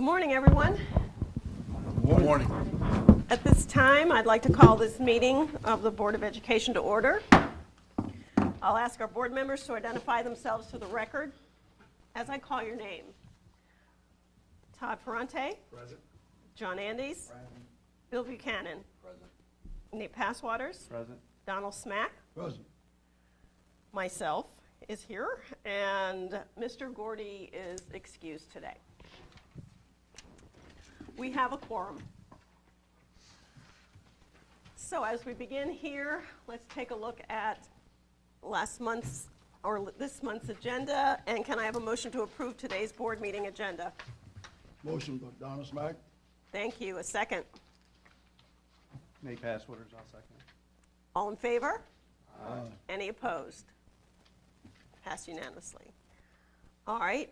morning, everyone. Good morning. At this time, I'd like to call this meeting of the Board of Education to order. I'll ask our board members to identify themselves for the record as I call your name. Todd Ferrante. Present. John Andes. Present. Bill Buchanan. Present. Nate Passwaters. Present. Donald Smack. Present. Myself is here, and Mr. Gordy is excused today. We have a quorum. So as we begin here, let's take a look at last month's or this month's agenda, and can I have a motion to approve today's board meeting agenda? Motion by Donald Smack. Thank you. A second. Nate Passwaters, I'll second. All in favor? Aye. Any opposed? Passed unanimously. All right.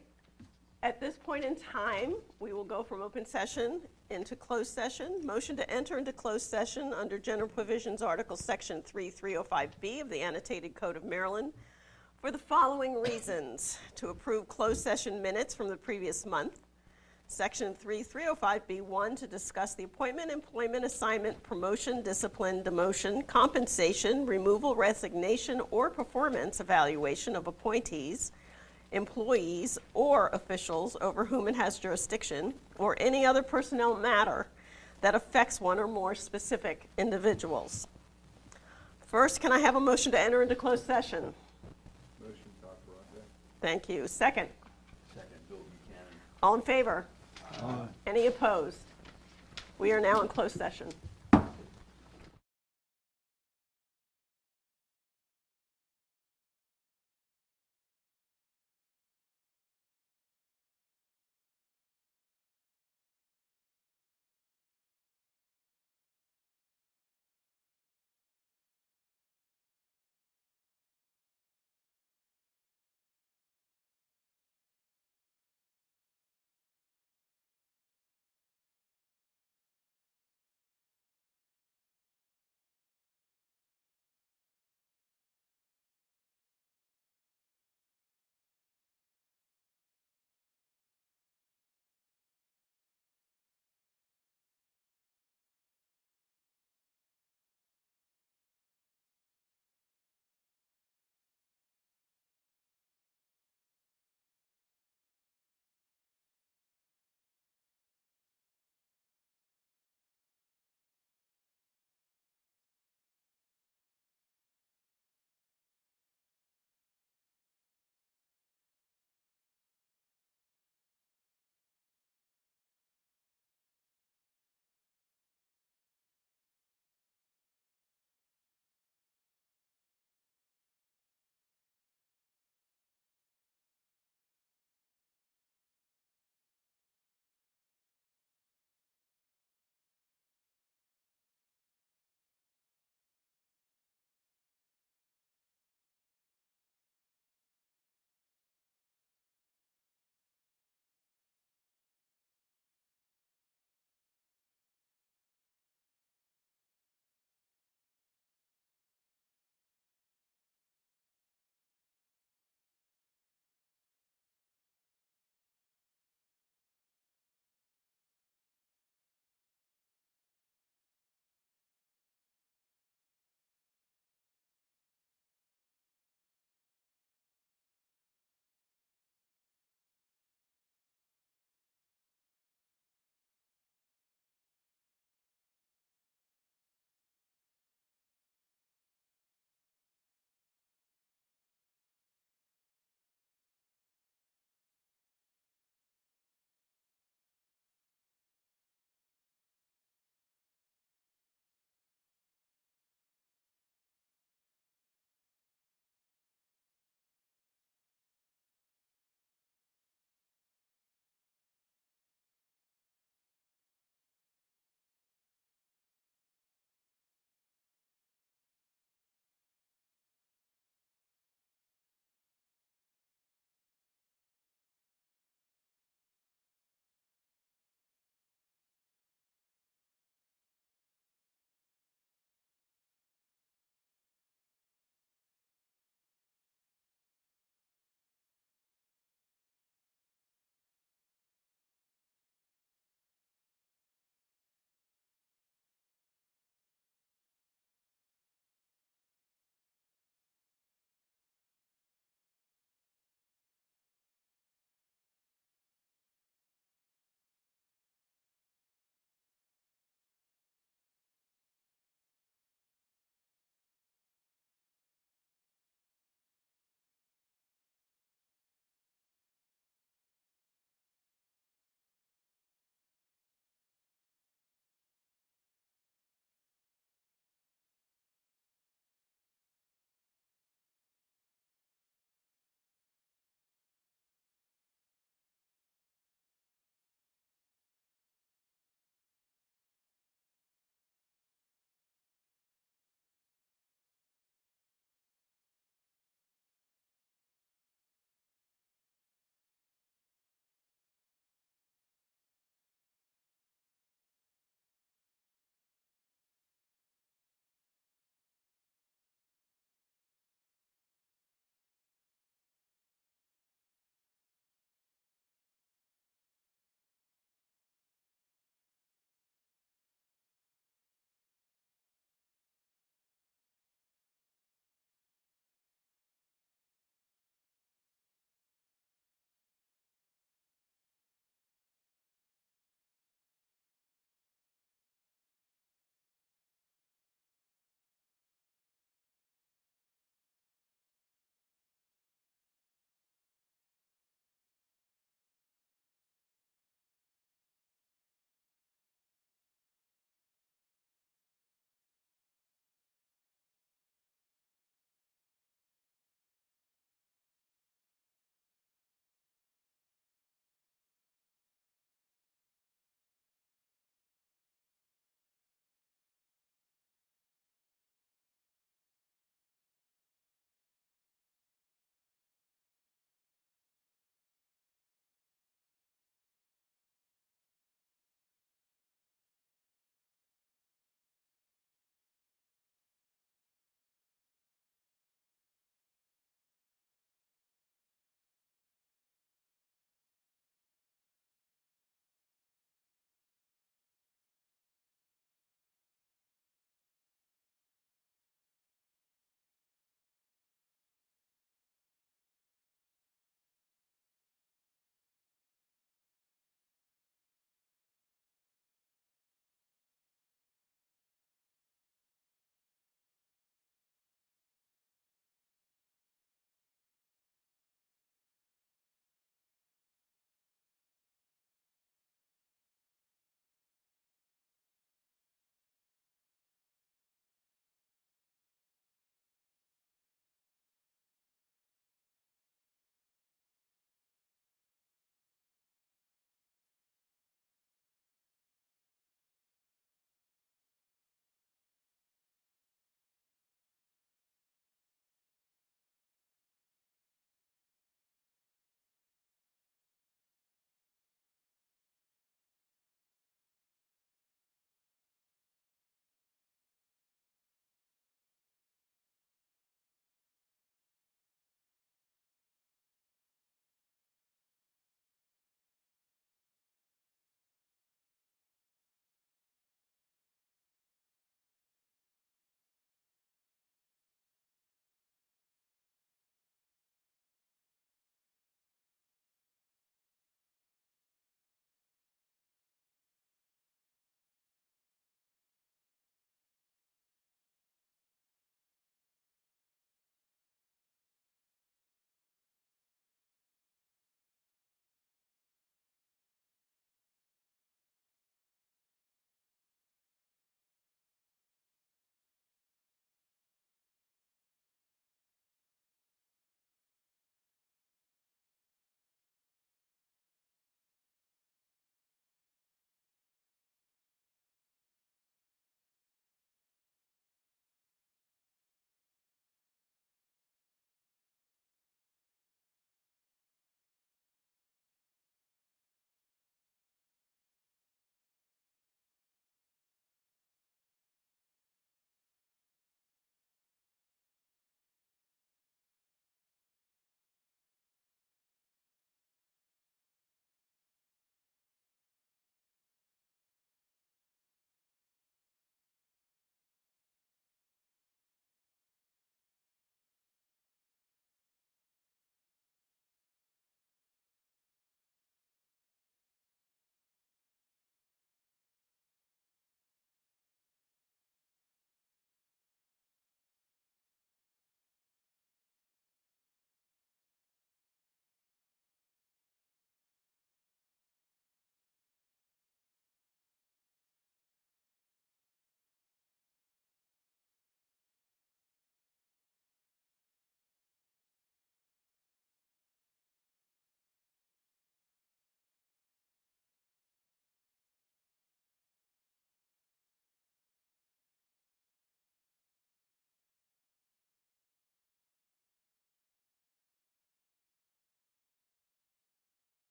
At this point in time, we will go from open session into closed session. Motion to enter into closed session under General Provisions Article Section 3305B of the Annotated Code of Maryland for the following reasons: to approve closed session minutes from the previous month. Section 3305B1 to discuss the appointment, employment, assignment, promotion, discipline, demotion, compensation, removal, resignation, or performance evaluation of appointees, employees, or officials over whom it has jurisdiction, or any other personnel matter that affects one or more specific individuals. First, can I have a motion to enter into closed session? Motion, Dr. Rodriguez. Thank you. Second. Second, Bill Buchanan. All in favor? Aye. Any opposed? We are now in closed session.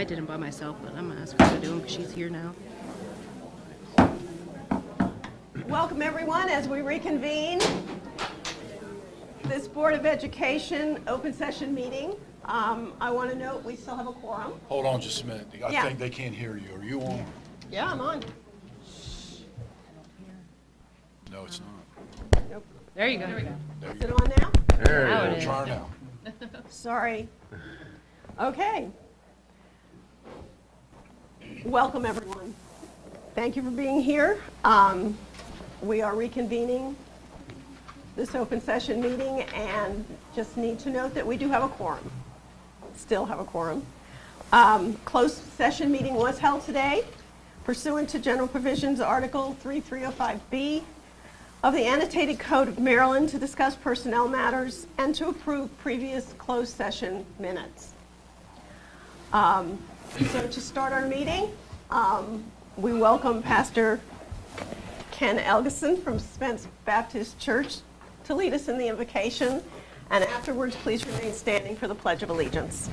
I did them by myself, but I'm gonna ask her to do them because she's here now. Welcome, everyone, as we reconvene this Board of Education open session meeting. I want to note we still have a quorum. Hold on just a minute. I Yeah. think they can't hear you. Are you on? Yeah, I'm on. No, it's not. Nope. There you go. There Is you it go. on now? Now it is. Try now. Sorry. Okay. Welcome, everyone. Thank you for being here. We are reconvening this open session meeting and just need to note that we do have a quorum. Still have a quorum. Closed session meeting was held today pursuant to General Provisions Article 3305B of the Annotated Code of Maryland to discuss personnel matters and to approve previous closed session minutes. So to start our meeting, we welcome Pastor Ken Elgeson from Spence Baptist Church to lead us in the invocation, and afterwards, please remain standing for the Pledge of Allegiance.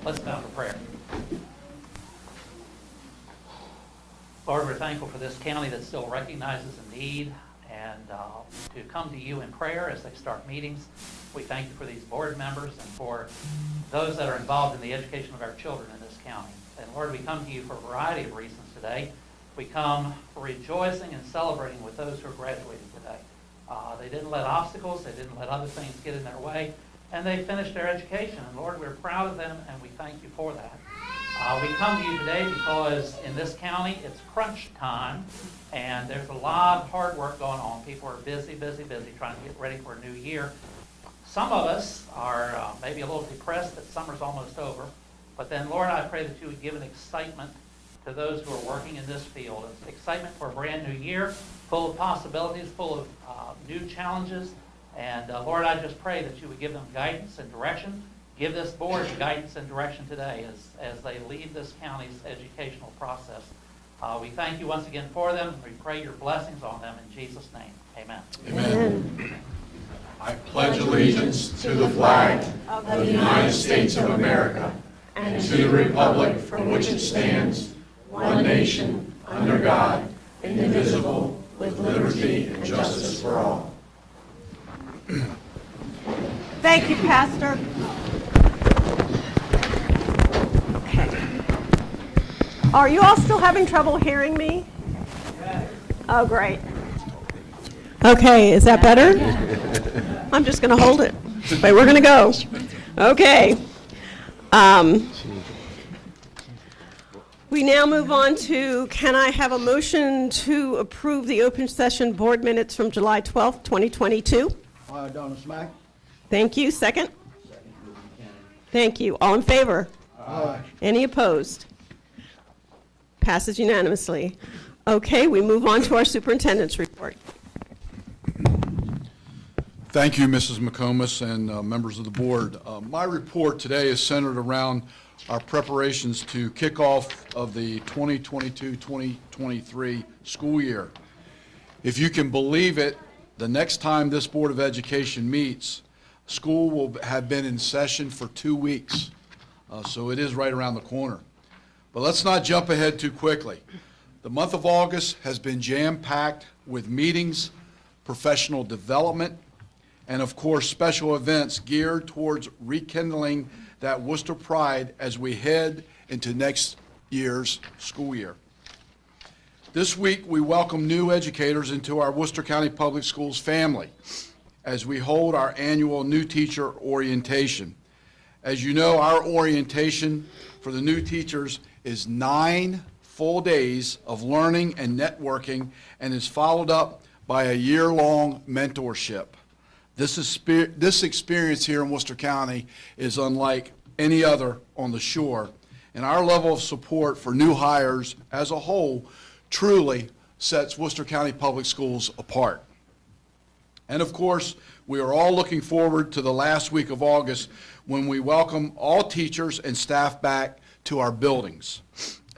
Let's bow for prayer. Lord, we're thankful for this county that still recognizes a need and to come to you in prayer as they start meetings. We thank you for these board members and for those that are involved in the education of our children in this county. And Lord, we come to you for a variety of reasons today. We come rejoicing and celebrating with those who are graduating today. They didn't let obstacles, they didn't let other things get in their way, and they finished their education. And Lord, we're proud of them, and we thank you for that. We come to you today because in this county, it's crunch time, and there's a lot of hard work going on. People are busy trying to get ready for a new year. Some of us are maybe a little depressed that summer's almost over, but then, Lord, I pray that you would give an excitement to those who are working in this field, an excitement for a brand new year, full of possibilities, full of new challenges. And Lord, I just pray that you would give them guidance and direction. Give this board guidance and direction today as they lead this county's educational process. We thank you once again for them, and we pray your blessings on them in Jesus' name. Amen. Amen. I pledge allegiance to the flag of the United States of America and to the republic for which it stands, one nation, under God, indivisible, with liberty and justice for all. Thank you, Pastor. Okay. Are you all still having trouble hearing me? Oh, great. Okay, is that better? I'm just going to hold it. But we're going to go. Okay. We now move on to, can I have a motion to approve the open session board minutes from July 12th, 2022? Donna Smack. Thank you. Second? Thank you. All in favor? Aye. Any opposed? Passes unanimously. Okay, we move on to our superintendent's report. Thank you, Mrs. McComas and members of the board. My report today is centered around our preparations to kick off of the 2022-2023 school year. If you can believe it, the next time this Board of Education meets, school will have been in session for 2 weeks. So it is right around the corner. But let's not jump ahead too quickly. The month of August has been jam-packed with meetings, professional development, and of course, special events geared towards rekindling that Worcester pride as we head into next year's school year. This week, we welcome new educators into our Worcester County Public Schools family as we hold our annual new teacher orientation. As you know, our orientation for the new teachers is 9 full days of learning and networking and is followed up by a year-long mentorship. This experience here in Worcester County is unlike any other on the shore, and our level of support for new hires as a whole truly sets Worcester County Public Schools apart. And of course, we are all looking forward to the last week of August when we welcome all teachers and staff back to our buildings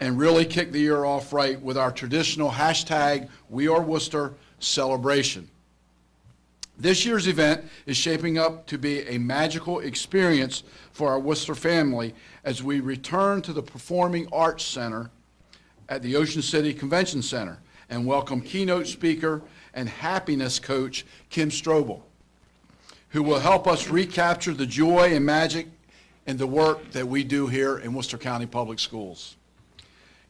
and really kick the year off right with our traditional #WeAreWorcester celebration. This year's event is shaping up to be a magical experience for our Worcester family as we return to the Performing Arts Center at the Ocean City Convention Center and welcome keynote speaker and happiness coach Kim Strobel, who will help us recapture the joy and magic in the work that we do here in Worcester County Public Schools.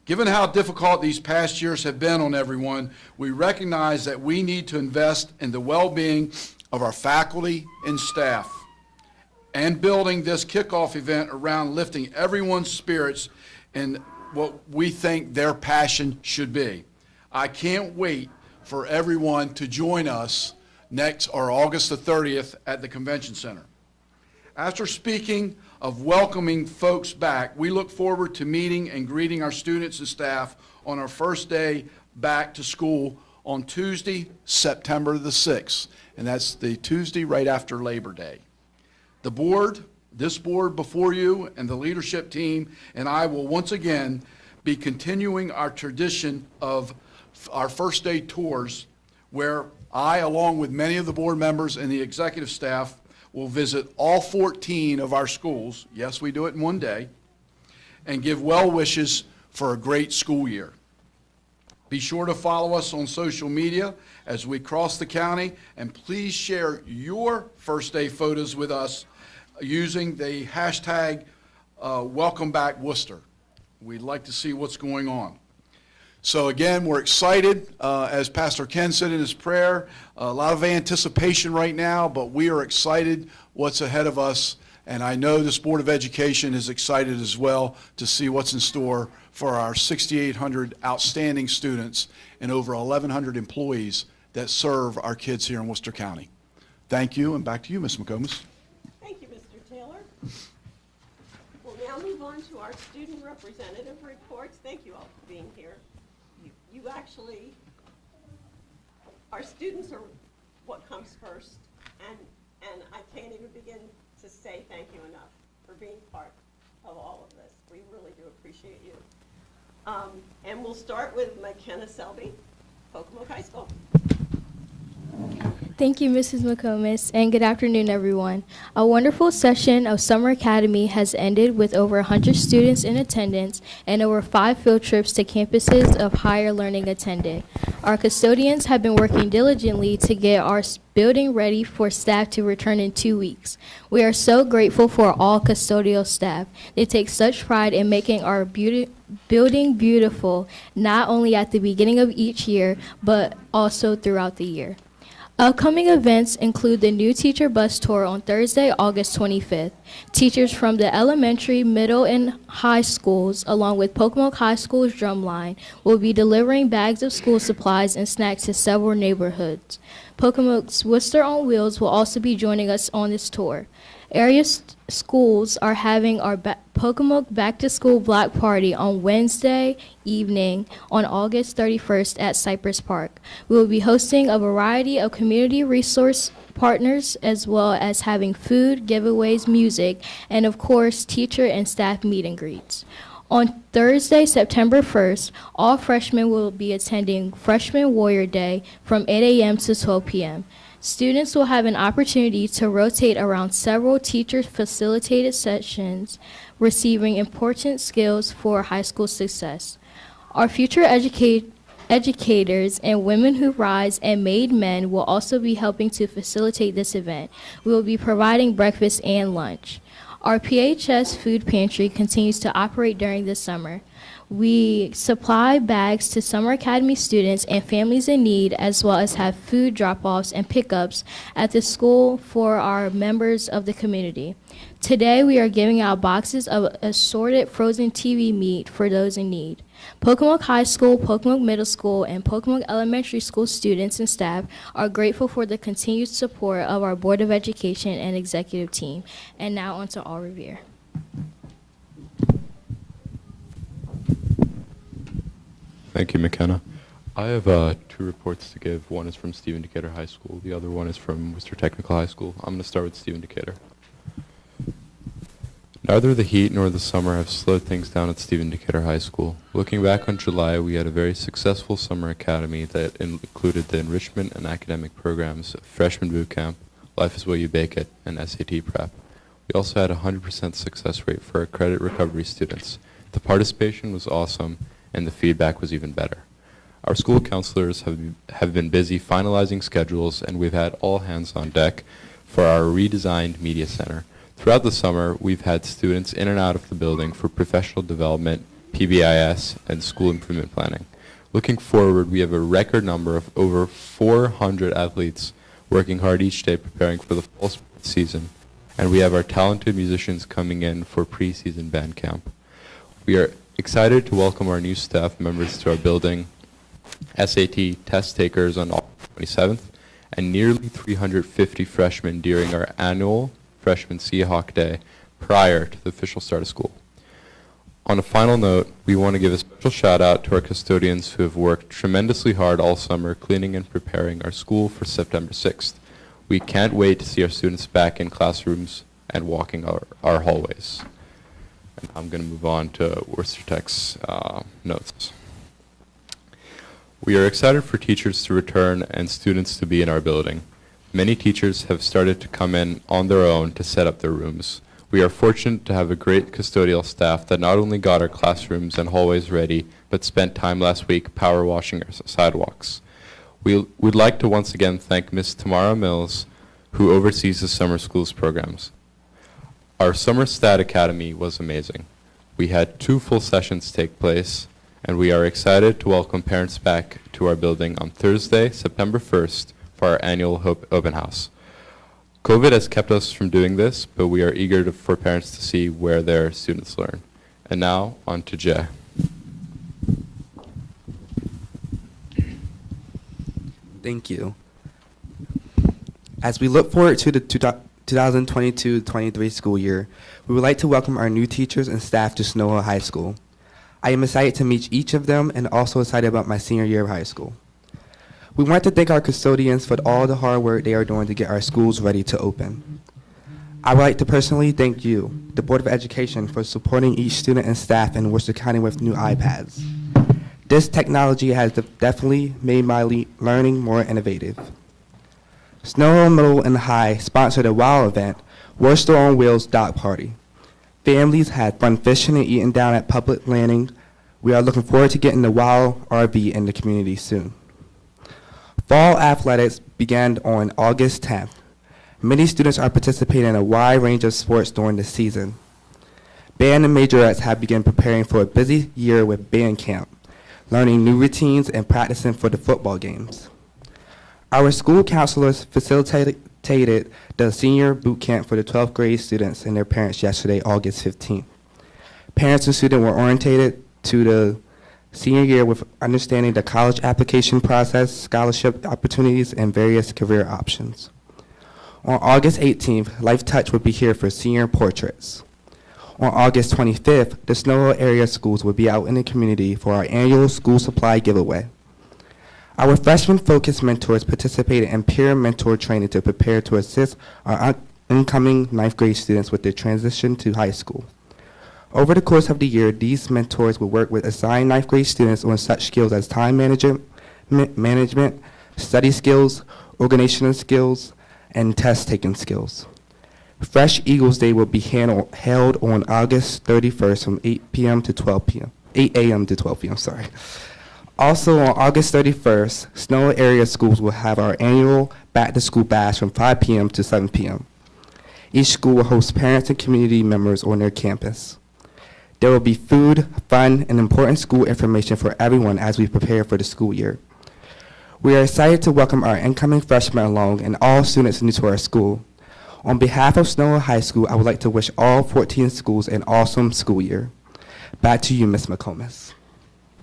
Given how difficult these past years have been on everyone, we recognize that we need to invest in the well-being of our faculty and staff and building this kickoff event around lifting everyone's spirits and what we think their passion should be. I can't wait for everyone to join us next or August the 30th at the Convention Center. After speaking of welcoming folks back, we look forward to meeting and greeting our students and staff on our first day back to school on Tuesday, September the 6th, and that's the Tuesday right after Labor Day. The board, this board before you, and the leadership team and I will once again be continuing our tradition of our first day tours where I, along with many of the board members and the executive staff, will visit all 14 of our schools, yes, we do it in one day, and give well wishes for a great school year. Be sure to follow us on social media as we cross the county, and please share your first day photos with us using the hashtag Welcome Back Worcester. We'd like to see what's going on. So again, we're excited, as Pastor Ken said in his prayer, a lot of anticipation right now, but we are excited what's ahead of us, and I know this Board of Education is excited as well to see what's in store for our 6,800 outstanding students and over 1,100 employees that serve our kids here in Worcester County. Thank you, and back to you, Ms. McComas. Thank you, Mr. Taylor. We'll now move on to our student representative reports. Thank you all for being here. You actually, our students are what comes first, and I can't even begin to say thank you enough for being part of all of this. We really do appreciate you. And we'll start with McKenna Selby, Pocomoke High School. Thank you, Mrs. McComas, and good afternoon, everyone. A wonderful session of Summer Academy has ended with over 100 students in attendance and over 5 field trips to campuses of higher learning attended. Our custodians have been working diligently to get our building ready for staff to return in 2 weeks. We are so grateful for all custodial staff. They take such pride in making our building beautiful, not only at the beginning of each year, but also throughout the year. Upcoming events include the new teacher bus tour on Thursday, August 25th. Teachers from the elementary, middle, and high schools, along with Pocomoke High School's drumline, will be delivering bags of school supplies and snacks to several neighborhoods. Pocomoke's Worcester on Wheels will also be joining us on this tour. Area schools are having our Pocomoke Back to School Block Party on Wednesday evening on August 31st at Cypress Park. We will be hosting a variety of community resource partners as well as having food, giveaways, music, and of course teacher and staff meet and greets. On Thursday, September 1st, all freshmen will be attending Freshman Warrior Day from 8 a.m. to 12 p.m. Students will have an opportunity to rotate around several teacher-facilitated sessions, receiving important skills for high school success. Our future educators and Women Who Rise and Made Men will also be helping to facilitate this event. We will be providing breakfast and lunch. Our PHS food pantry continues to operate during the summer. We supply bags to Summer Academy students and families in need, as well as have food drop-offs and pickups at the school for our members of the community. Today, we are giving out boxes of assorted frozen TV meat for those in need. Pocomoke High School, Pocomoke Middle School, and Pocomoke Elementary School students and staff are grateful for the continued support of our Board of Education and executive team. And now on to All Revere. Thank you, McKenna. I have 2 reports to give. One is from Stephen Decatur High School. The other one is from Worcester Technical High School. I'm going to start with Stephen Decatur. Neither the heat nor the summer have slowed things down at Stephen Decatur High School. Looking back on July, we had a very successful summer academy that included the enrichment and academic programs, freshman boot camp, Life is What You Bake It, and SAT prep. We also had a 100% success rate for our credit recovery students. The participation was awesome, and the feedback was even better. Our school counselors have been busy finalizing schedules, and we've had all hands on deck for our redesigned media center. Throughout the summer, we've had students in and out of the building for professional development, PBIS, and school improvement planning. Looking forward, we have a record number of over 400 athletes working hard each day preparing for the fall sports season, and we have our talented musicians coming in for preseason band camp. We are excited to welcome our new staff members to our building, SAT test takers on August 27th, and nearly 350 freshmen during our annual Freshman Seahawk Day prior to the official start of school. On a final note, we want to give a special shout out to our custodians who have worked tremendously hard all summer cleaning and preparing our school for September 6th. We can't wait to see our students back in classrooms and walking our hallways. And I'm going to move on to Worcester Tech's notes. We are excited for teachers to return and students to be in our building. Many teachers have started to come in on their own to set up their rooms. We are fortunate to have a great custodial staff that not only got our classrooms and hallways ready, but spent time last week power washing our sidewalks. We would like to once again thank Ms. Tamara Mills, who oversees the summer schools programs. Our Summer Stat Academy was amazing. We had 2 full sessions take place, and we are excited to welcome parents back to our building on Thursday, September 1st, for our annual open house. COVID has kept us from doing this, but we are eager for parents to see where their students learn. And now, on to Jay. Thank you. As we look forward to the 2022-23 school year, we would like to welcome our new teachers and staff to Snow Hill High School. I am excited to meet each of them and also excited about my senior year of high school. We want to thank our custodians for all the hard work they are doing to get our schools ready to open. I would like to personally thank you, the Board of Education, for supporting each student and staff in Worcester County with new iPads. This technology has definitely made my learning more innovative. Snow Hill Middle and High sponsored a WOW event, Worcester on Wheels Dock Party. Families had fun fishing and eating down at public landing. We are looking forward to getting the WOW RV in the community soon. Fall athletics began on August 10th. Many students are participating in a wide range of sports during the season. Band and majorettes have begun preparing for a busy year with band camp, learning new routines and practicing for the football games. Our school counselors facilitated the senior boot camp for the 12th grade students and their parents yesterday, August 15th. Parents and students were orientated to the senior year with understanding the college application process, scholarship opportunities, and various career options. On August 18th, Life Touch will be here for senior portraits. On August 25th, the Snow Hill area schools will be out in the community for our annual school supply giveaway. Our freshman-focused mentors participated in peer mentor training to prepare to assist our incoming 9th grade students with their transition to high school. Over the course of the year, these mentors will work with assigned 9th grade students on such skills as time management, study skills, organizational skills, and test-taking skills. Fresh Eagles Day will be held on August 31st from 8 a.m. to 12 p.m., sorry. Also on August 31st, Snow Hill area schools will have our annual back-to-school bash from 5 p.m. to 7 p.m. Each school will host parents and community members on their campus. There will be food, fun, and important school information for everyone as we prepare for the school year. We are excited to welcome our incoming freshmen along and all students new to our school. On behalf of Snow Hill High School, I would like to wish all 14 schools an awesome school year. Back to you, Ms. McComas.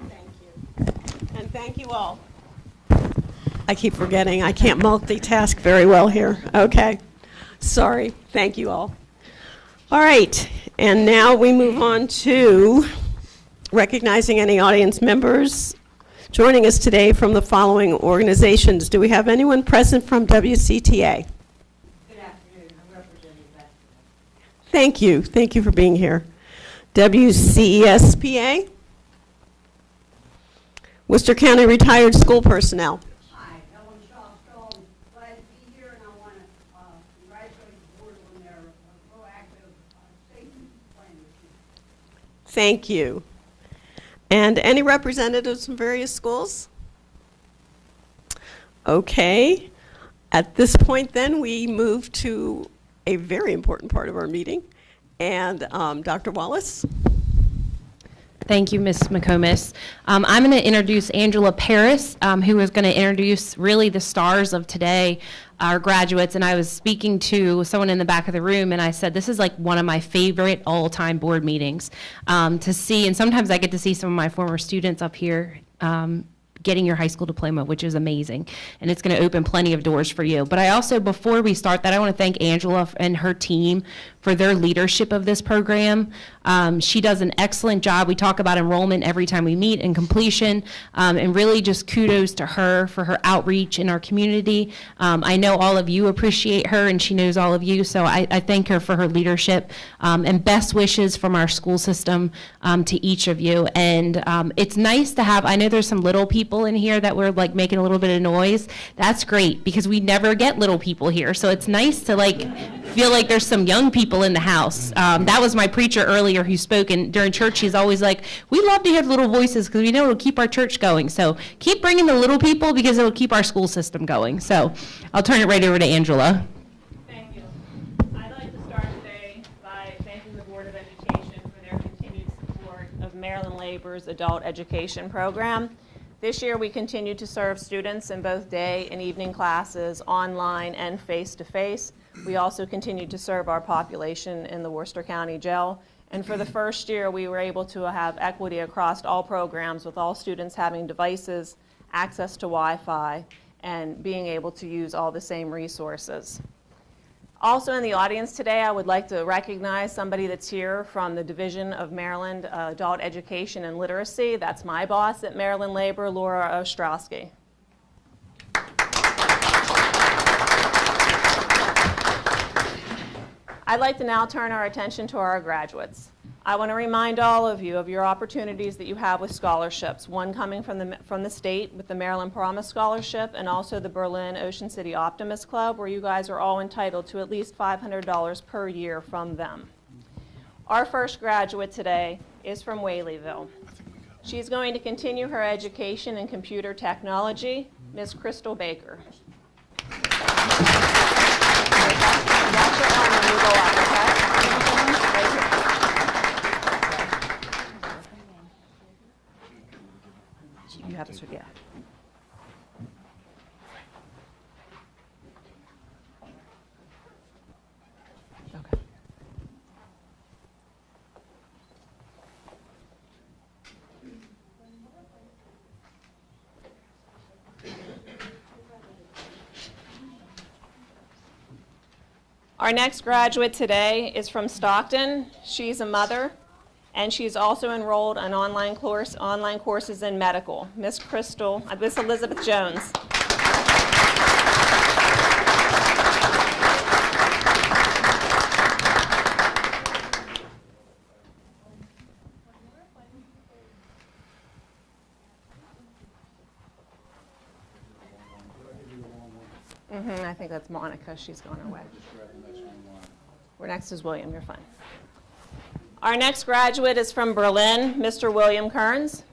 Thank you. And thank you all. I keep forgetting. I can't multitask very well here. Okay. Sorry. Thank you all. All right. And now we move on to recognizing any audience members joining us today from the following organizations. Do we have anyone present from WCTA? Good afternoon. I'm representing Bethlehem. Thank you. Thank you for being here. WCESPA. Worcester County Retired School Personnel. Hi, Ellen Shaw, glad to be here, and I want to congratulate the board on their proactive safety plan this year. Thank you. And any representatives from various schools? Okay. At this point, then, we move to a very important part of our meeting. And Dr. Wallace? Thank you, Ms. McComas. I'm going to introduce Angela Paris, who is going to introduce really the stars of today, our graduates. And I was speaking to someone in the back of the room, and I said, this is like one of my favorite all-time board meetings to see. And sometimes I get to see some of my former students up here getting your high school diploma, which is amazing. And it's going to open plenty of doors for you. But I also, before we start that, I want to thank Angela and her team for their leadership of this program. She does an excellent job. We talk about enrollment every time we meet and completion, and really just kudos to her for her outreach in our community. I know all of you appreciate her, and she knows all of you, so I thank her for her leadership, and best wishes from our school system to each of you. And it's nice to have, I know there's some little people in here that were like making a little bit of noise. That's great, because we never get little people here, so it's nice to like feel like there's some young people in the house. That was my preacher earlier who spoke, and during church he's always like, we love to hear little voices because we know it'll keep our church going. So keep bringing the little people because it'll keep our school system going. So I'll turn it right over to Angela. Thank you. I'd like to start today by thanking the Board of Education for their continued support of Maryland Labor's adult education program. This year we continue to serve students in both day and evening classes, online and face-to-face. We also continue to serve our population in the Worcester County Jail. And for the first year, we were able to have equity across all programs, with all students having devices, access to Wi-Fi, and being able to use all the same resources. Also in the audience today, I would like to recognize somebody that's here from the Division of Maryland Adult Education and Literacy. That's my boss at Maryland Labor, Laura Ostrowski. I'd like to now turn our attention to our graduates. I want to remind all of you of your opportunities that you have with scholarships, one coming from the state with the Maryland Promise Scholarship, and also the Berlin Ocean City Optimist Club, where you guys are all entitled to at least $500 per year from them. Our first graduate today is from Whaleyville. She's going to continue her education in computer technology, Ms. Crystal Baker. That's your arm when you go up, okay? Right here. You have to, yeah. Okay. Our next graduate today is from Stockton. She's a mother, and she's also enrolled in online courses in medical. Miss Elizabeth Jones. I think that's Monica. She's going away. We're next is William. You're fine. Our next graduate is from Berlin, Mr. William Kearns.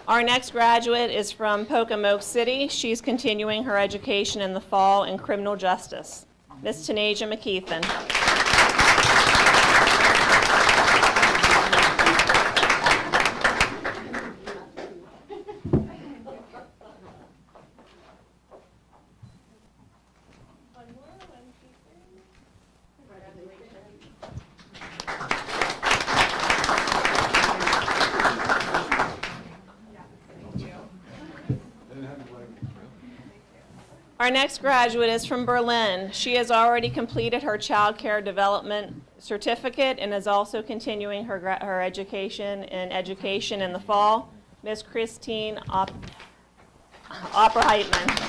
Our next graduate is from Pocomoke City. She's continuing her education in the fall in criminal justice. Miss Tanaja McKeithen. Our Our next graduate is from Berlin. She has already completed her child care development certificate and is also continuing her education in the fall. Ms. Christine Opperheitman.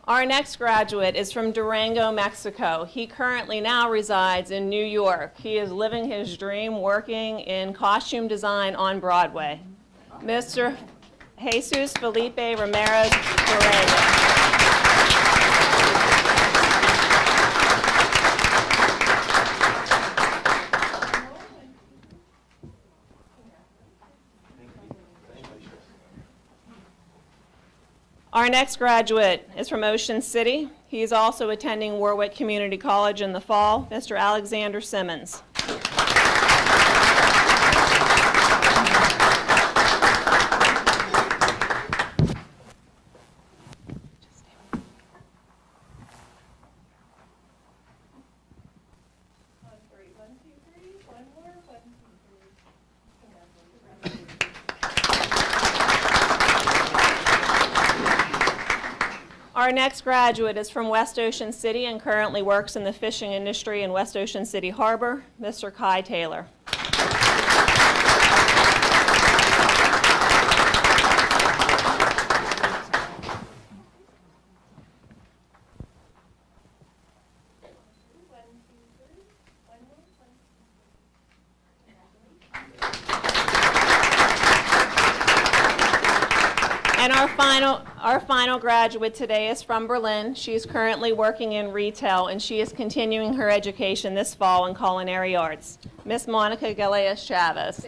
Our next graduate is from Durango, Mexico. He currently now resides in New York. He is living his dream working in costume design on Broadway. Mr. Jesus Felipe Ramirez Borrego. Our next graduate is from Ocean City. He is also attending Warwick Community College in the fall, Mr. Alexander Simmons. Our next graduate is from West Ocean City and currently works in the fishing industry in West Ocean City Harbor, Mr. Kai Taylor. And our final graduate today is from Berlin. She's currently working in retail, and she is continuing her education this fall in culinary arts. Miss Monica Galeas Chavez.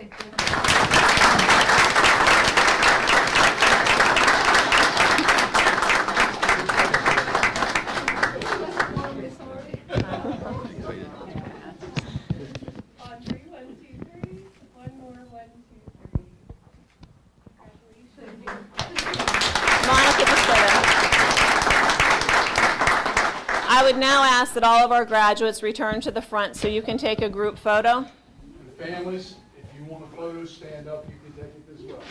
I would now ask that all of our graduates return to the front so you can take a group photo. And the families, if you want a photo, stand up. You can take it as well.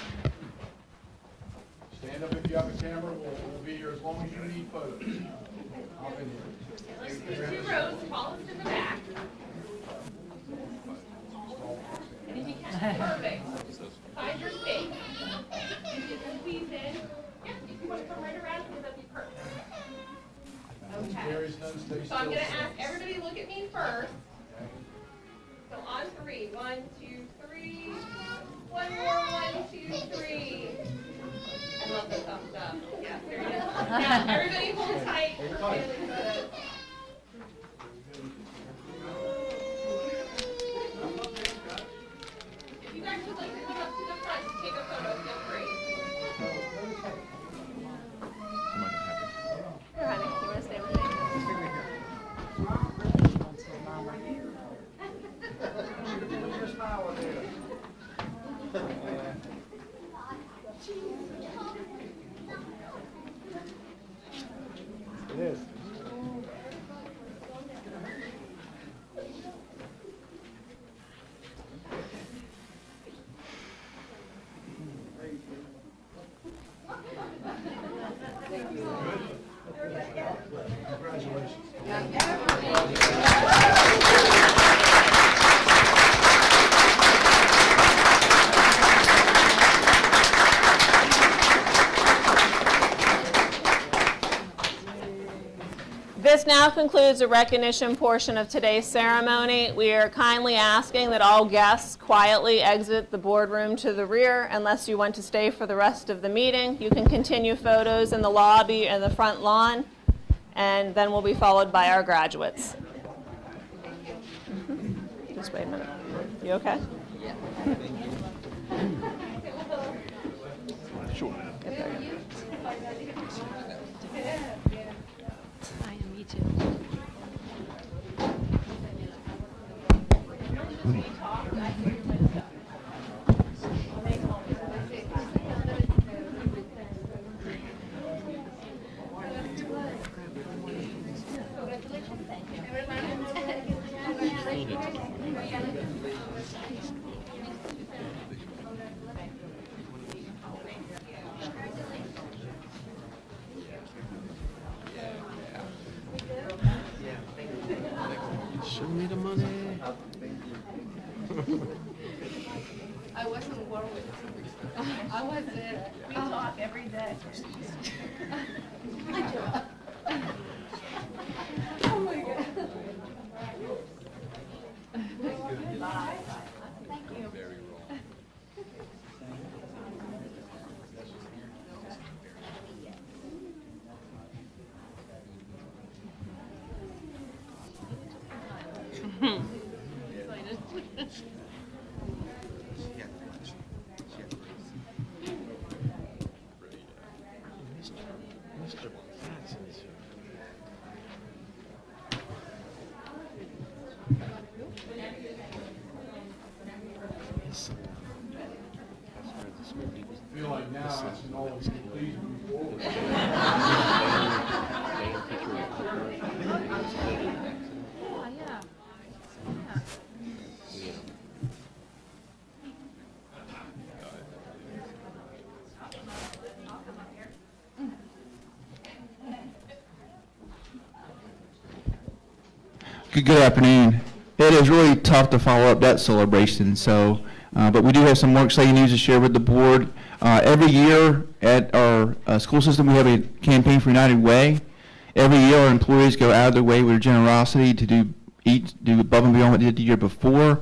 Stand up if you have a camera. We'll be here as long as you need photos. Hop in here. There's 2 rows, tallest in the back. Perfect. Find your space. You can squeeze in. Yeah, if you want to come right around, that'd be perfect. Okay. So I'm going to ask everybody to look at me first. So on 3. 1, 2, 3. One more. 1, 2, 3. I love the thumbs up. Yeah, there you go. Now everybody hold tight for family photos. If you guys would like to come up to the front to take a photo, feel free. Here, honey, you want to stay with me? It is. This now concludes the recognition portion of today's ceremony. We are kindly asking that all guests quietly exit the boardroom to the rear unless you want to stay for the rest of the meeting. You can continue photos in the lobby and the front lawn, and then we'll be followed by our graduates. Just wait a minute. You okay? Yeah. Sure. Show me the money. I wasn't worried. I was there. We talk every day. Oh my God. Bye. Thank you. I feel like now I should always please move forward. Good afternoon. It is really tough to follow up that celebration, so, but we do have some more exciting news to share with the board. Every year at our school system, we have a campaign for United Way. Every year, our employees go out of their way with their generosity to do above and beyond what they did the year before.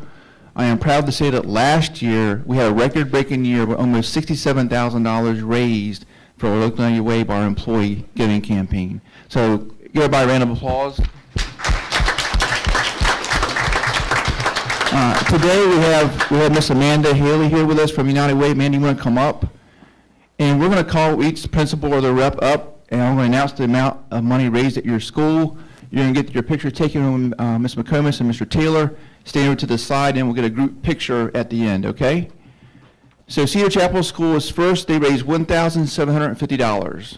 I am proud to say that last year, we had a record-breaking year with almost $67,000 raised for our local United Way by our employee giving campaign. So give everybody a round of applause. Today we have Miss Amanda Haley here with us from United Way. Amanda, you want to come up? And we're going to call each principal or their rep up, and I'm going to announce the amount of money raised at your school. You're going to get your picture taken with Ms. McComas and Mr. Taylor. Stand over to the side, and we'll get a group picture at the end, okay? So Cedar Chapel School is first. They raised $1,750.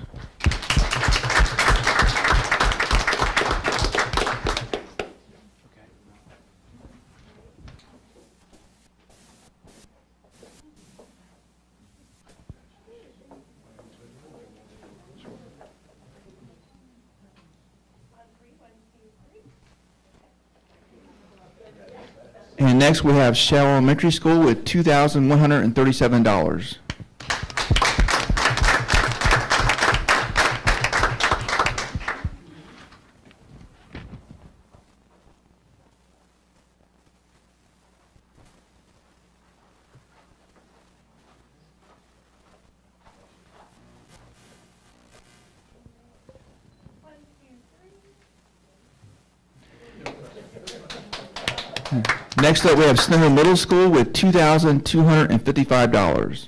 And next we have Shell Elementary School with $2,137. Next up, we have Snow Hill Middle School with $2,255.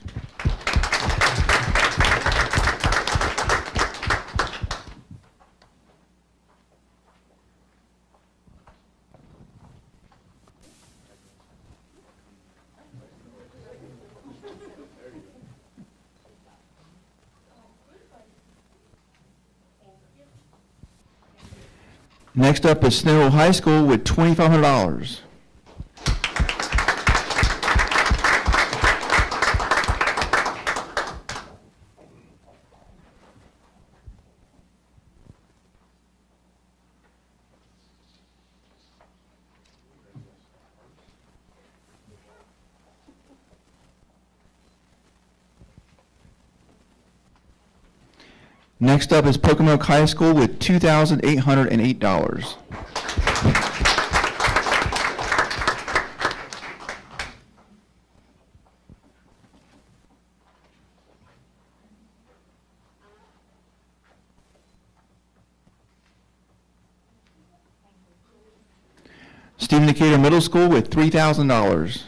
Next up is Snow Hill High School with $2,500. Next up is Pocomoke High School with $2,808. Stephen Decatur Middle School with $3,000.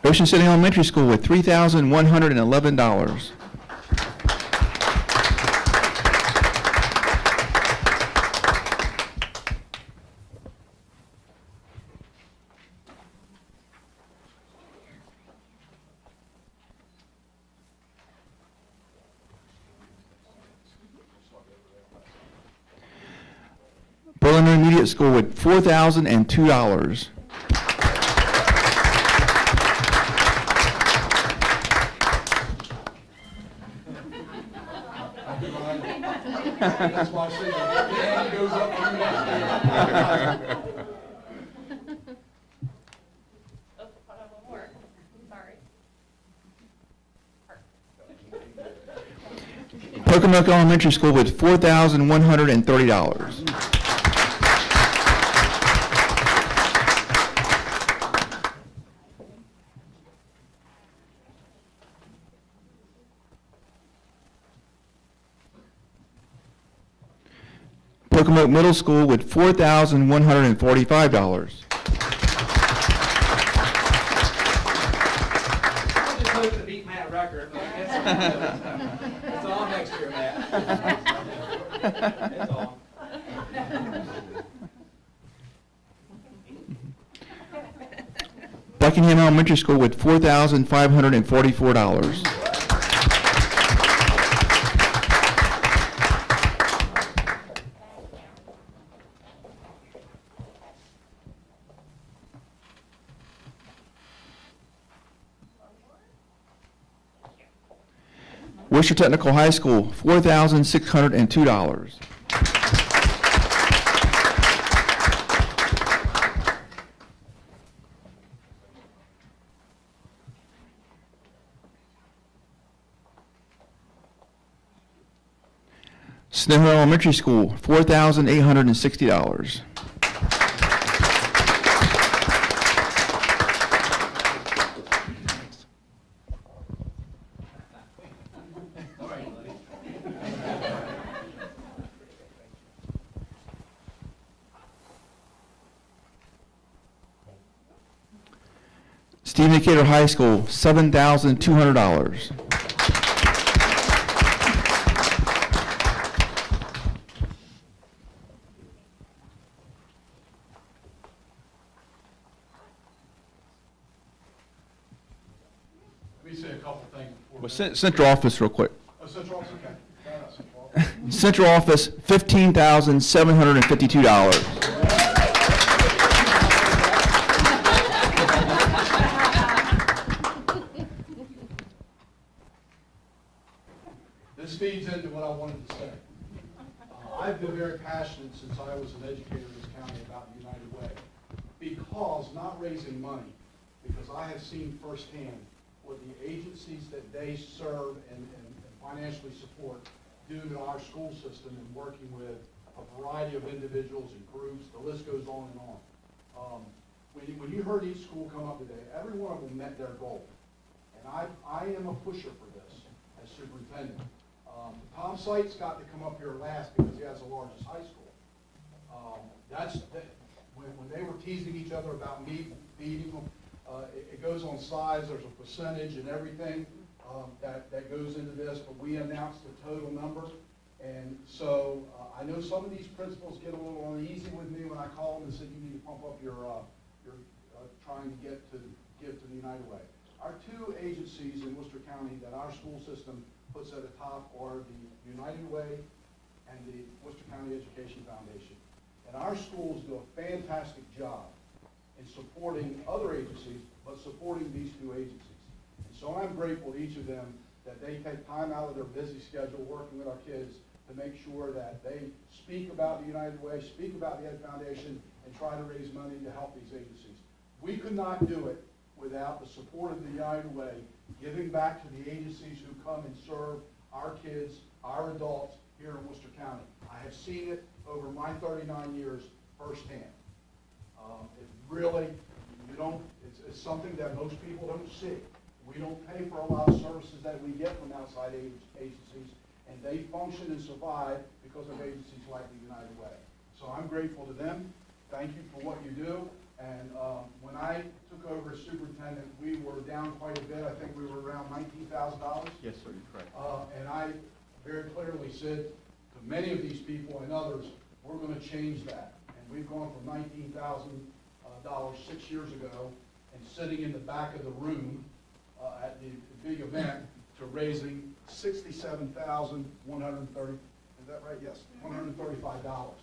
Ocean City Elementary School with $3,111. Berlin Intermediate School with $4,002. That's why I say the hand goes up when you next year. Oh, I have one more. Sorry. Pocomoke Elementary School with $4,130. Pocomoke Middle School with $4,145. I just hope to beat Matt's record, but it's on next year, Matt. It's on. Buckingham Elementary School with $4,544. Worcester Technical High School, $4,602. Snow Hill Elementary School, $4,860. Stephen Decatur High School, $7,200. Let me say a couple things before. Well, Central Office real quick. Oh, Central Office, okay. No, no, Central Office. Central Office, $15,752. This feeds into what I wanted to say. I've been very passionate since I was an educator in this county about the United Way, because not raising money, because I have seen firsthand what the agencies that they serve and financially support do to our school system in working with a variety of individuals and groups. The list goes on and on. When you heard each school come up today, every one of them met their goal. And I am a pusher for this as superintendent. Tom Sight's got to come up here last because he has the largest high school. When they were teasing each other about me beating them, it goes on size, there's a percentage and everything that goes into this, but we announced the total number. And so I know some of these principals get a little uneasy with me when I call them and say, you need to pump up your trying to give to the United Way. Our two agencies in Worcester County that our school system puts at the top are the United Way and the Worcester County Education Foundation. And our schools do a fantastic job in supporting other agencies, but supporting these two agencies. And so I'm grateful to each of them that they take time out of their busy schedule working with our kids to make sure that they speak about the United Way, speak about the Ed Foundation, and try to raise money to help these agencies. We could not do it without the support of the United Way, giving back to the agencies who come and serve our kids, our adults here in Worcester County. I have seen it over my 39 years firsthand. It really, it's something that most people don't see. We don't pay for a lot of services that we get from outside agencies, and they function and survive because of agencies like the United Way. So I'm grateful to them. Thank you for what you do. And when I took over as superintendent, we were down quite a bit. I think we were around $19,000. Yes, sir, you're correct. And I very clearly said to many of these people and others, we're going to change that. And we've gone from $19,000 6 years ago and sitting in the back of the room at the big event to raising $67,130. Is that right? Yes, $135.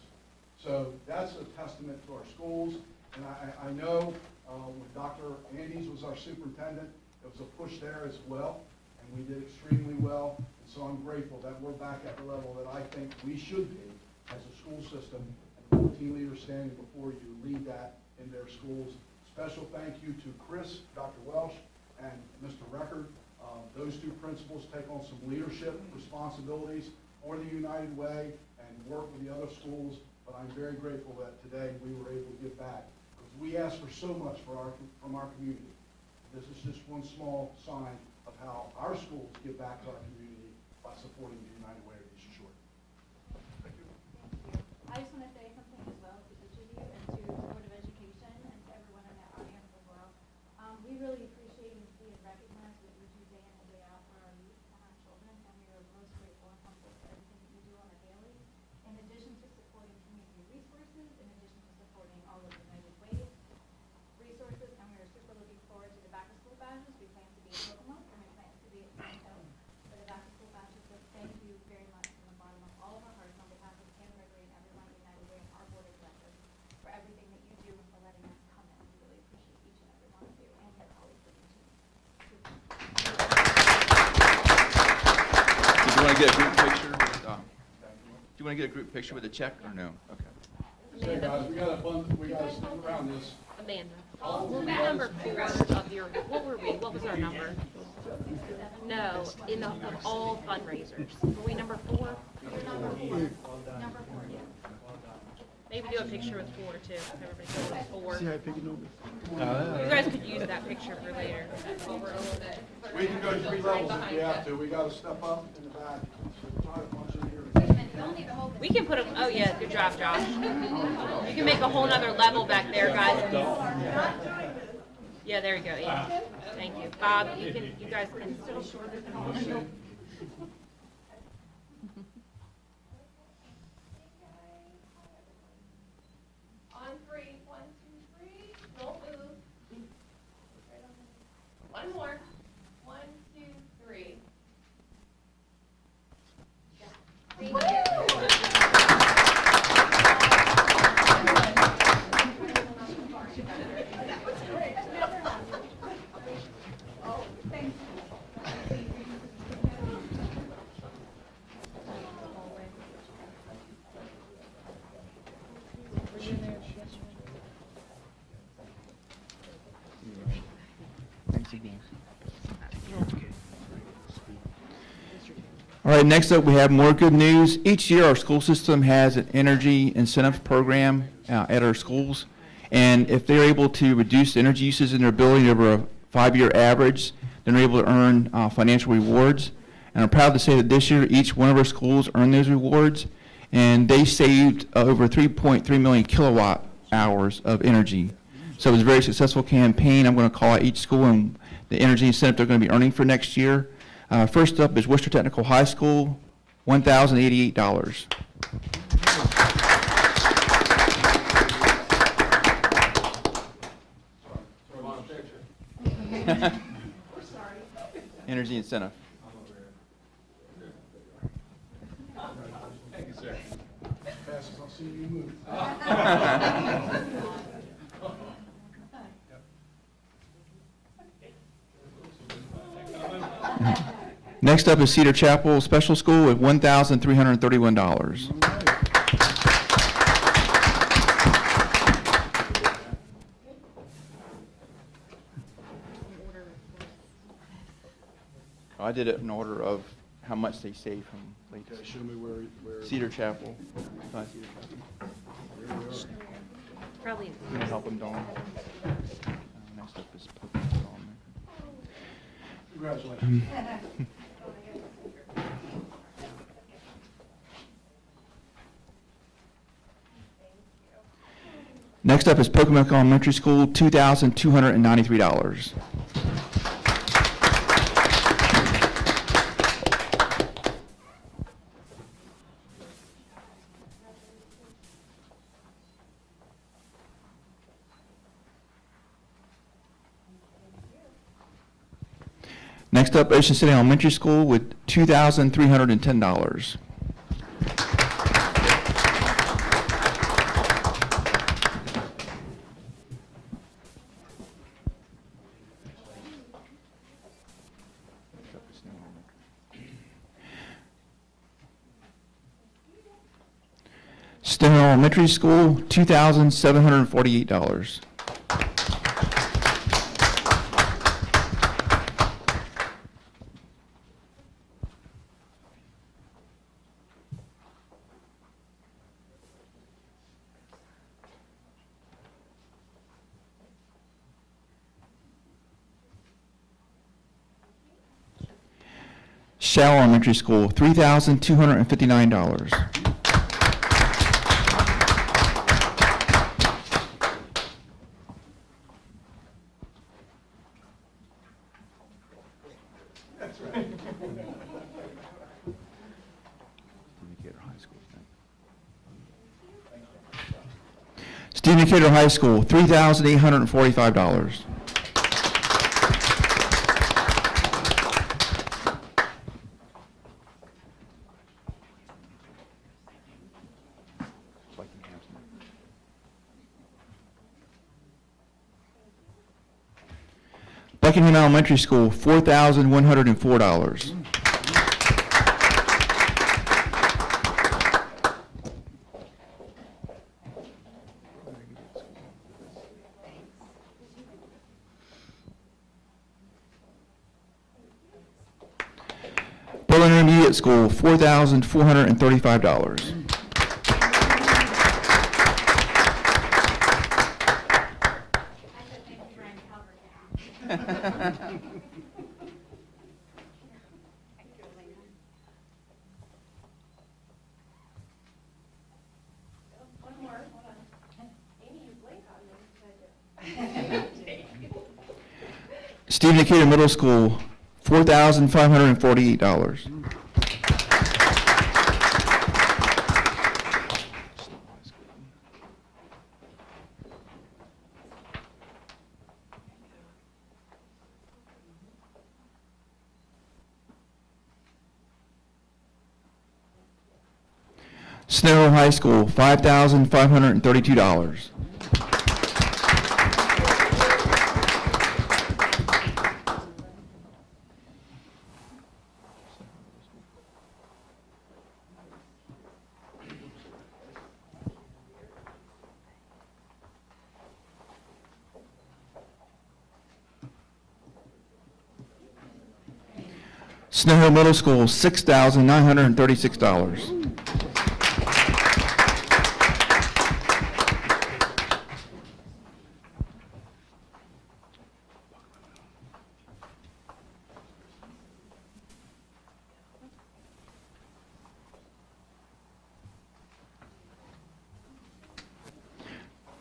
So that's a testament to our schools. And I know when Dr. Andes was our superintendent, it was a push there as well, and we did extremely well. And so I'm grateful that we're back at the level that I think we should be as a school system, and 14 leaders standing before you lead that in their schools. Special thank you to Chris, Dr. Welsh, and Mr. Record. Those two principals take on some leadership responsibilities for the United Way and work with the other schools, but I'm very grateful that today we were able to give back. Because we ask for so much from our community. This is just one small sign of how our schools give back to our community by supporting the United Way of Eastern Shore. Thank you. I just want to say something as well to each of you and to the Board of Education and to everyone in the audience as well. We really appreciate and see and recognize what you do day in and day out for our youth and our children, and we are most grateful and humble for everything that you do on a daily. In addition to supporting community resources, in addition to supporting all of the United Way resources, and we are super looking forward to the back-to-school badges. We plan to be at Pocomoke and we plan to be at San Hill for the back-to-school badges. So thank you very much from the bottom of all of our hearts on behalf of Ken Gregory and everyone at United Way and our board of directors for everything that you do and for letting us come in. We really appreciate each and every one of you and your colleagues with your team. Do you want to get a group picture? Do you want to get a group picture with a check or no? Okay. So guys, we got to stick around this. Amanda, what number 4 of your, what were we, what was our number? No, of all fundraisers. Were we number 4? Number 4, yeah. Maybe do a picture with 4 too, if everybody goes 4. See how I pick a number? You guys could use that picture for later. We can go 3 levels if we have to. We got to step up in the back. So try to punch in here. We can put a, oh yeah, good job, Josh. You can make a whole nother level back there, guys. Yeah, there you go, yeah. Thank you. Bob, you guys can. On 3, 1, 2, 3, don't move. One more. 1, 2, 3. Thank you. All right, next up we have more good news. Each year our school system has an energy incentive program at our schools. And if they're able to reduce energy uses in their building over a 5-year average, then they're able to earn financial rewards. And I'm proud to say that this year each one of our schools earned those rewards. And they saved over 3.3 million kilowatt hours of energy. So it was a very successful campaign. I'm going to call out each school and the energy incentive they're going to be earning for next year. First up is Worcester Technical High School, $1,088. Energy incentive. Thank you, sir. Fastest I'll see you move. Next up is Cedar Chapel Special School with $1,331. I did it in order of how much they saved from latest. Okay, show me where. Cedar Chapel. Probably. You can help them, Dawn. Next up is Dawn. Congratulations. Next up is Pocomoke Elementary School, $2,293. Next up, Ocean City Elementary School with $2,310. Stonehill Elementary School, $2,748. Shell Elementary School, $3,259. Stephen Decatur High School, $3,845. Buckingham Elementary School, $4,104. Berlin Intermediate School, $4,435. Stephen Decatur Middle School, $4,548. Snow High School, $5,532. Snow Hill Middle School, $6,936.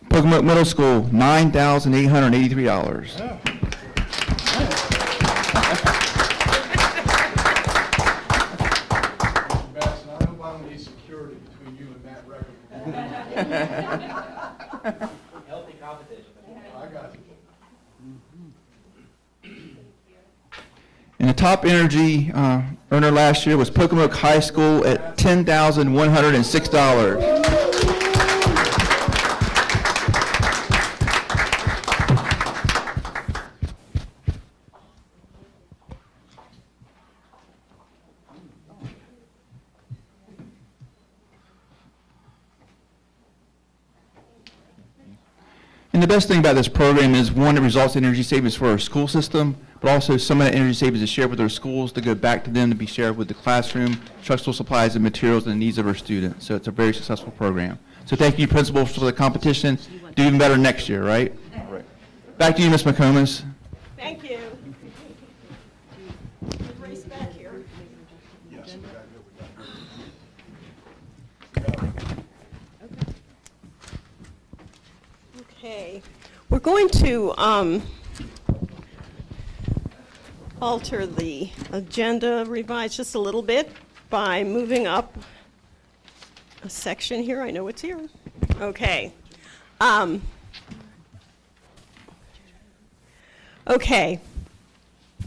Pocomoke Middle School, $9,883. Healthy competition. I got you. And the top energy earner last year was Pocomoke High School at $10,106. And the best thing about this program is, one, it results in energy savings for our school system, but also some of that energy savings is shared with our schools to go back to them to be shared with the classroom, instructional supplies and materials and the needs of our students. So it's a very successful program. So thank you, principals, for the competition. Do even better next year, right? Right. Back to you, Ms. McComas. Thank you. Race back here. Yes. Okay, we're going to alter the agenda, revise just a little bit by moving up a section here. I know it's here. Okay. Okay.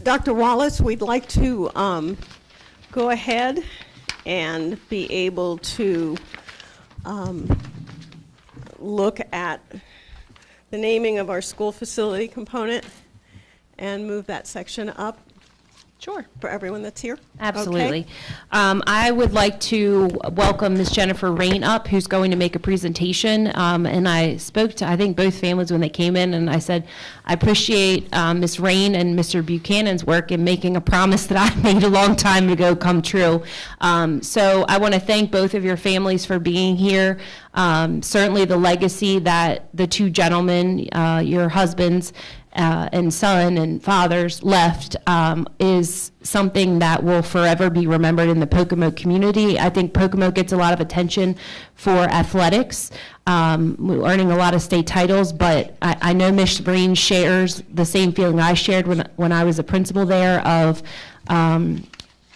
Dr. Wallace, we'd like to go ahead and be able to look at the naming of our school facility component and move that section up Sure. For everyone that's here? Absolutely. Okay. I would like to welcome Ms. Jennifer Rain up, who's going to make a presentation. And I spoke to, I think, both families when they came in, and I said, I appreciate Ms. Rain and Mr. Buchanan's work in making a promise that I made a long time ago come true. So I want to thank both of your families for being here. Certainly the legacy that the two gentlemen, your husbands, and son and fathers left is something that will forever be remembered in the Pocomoke community. I think Pocomoke gets a lot of attention for athletics, earning a lot of state titles, but I know Ms. Breen shares the same feeling I shared when I was a principal there of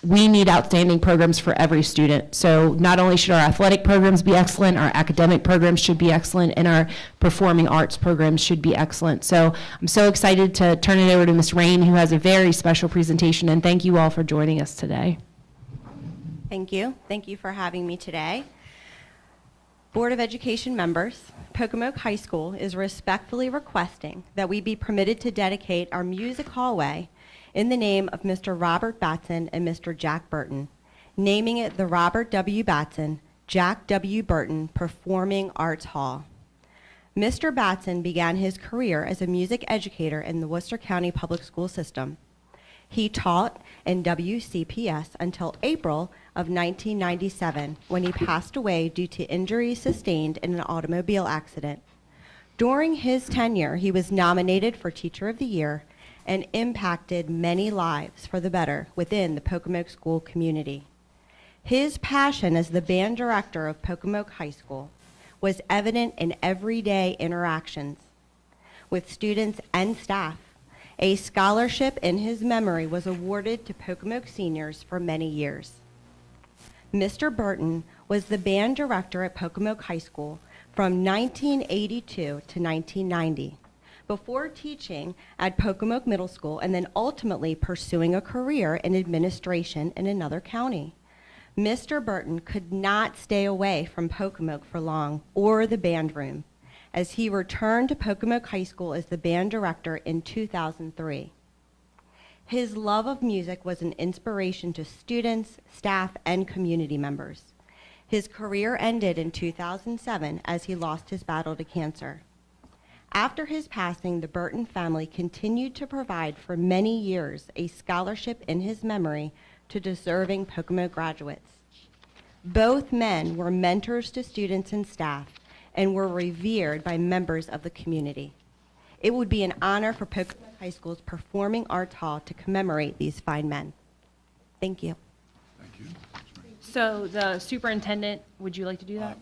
we need outstanding programs for every student. So not only should our athletic programs be excellent, our academic programs should be excellent, and our performing arts programs should be excellent. So I'm so excited to turn it over to Ms. Rain, who has a very special presentation, and thank you all for joining us today. Thank you. Thank you for having me today. Board of Education members, Pocomoke High School is respectfully requesting that we be permitted to dedicate our music hallway in the name of Mr. Robert Batson and Mr. Jack Burton, naming it the Robert W. Batson, Jack W. Burton Performing Arts Hall. Mr. Batson began his career as a music educator in the Worcester County Public School System. He taught in WCPS until April of 1997, when he passed away due to injuries sustained in an automobile accident. During his tenure, he was nominated for Teacher of the Year and impacted many lives for the better within the Pocomoke school community. His passion as the band director of Pocomoke High School was evident in everyday interactions with students and staff. A scholarship in his memory was awarded to Pocomoke seniors for many years. Mr. Burton was the band director at Pocomoke High School from 1982 to 1990. Before teaching at Pocomoke Middle School and then ultimately pursuing a career in administration in another county. Mr. Burton could not stay away from Pocomoke for long or the band room, as he returned to Pocomoke High School as the band director in 2003. His love of music was an inspiration to students, staff, and community members. His career ended in 2007 as he lost his battle to cancer. After his passing, the Burton family continued to provide for many years a scholarship in his memory to deserving Pocomoke graduates. Both men were mentors to students and staff and were revered by members of the community. It would be an honor for Pocomoke High School's Performing Arts Hall to commemorate these fine men. Thank you. Thank you. So the superintendent, would you like to do that?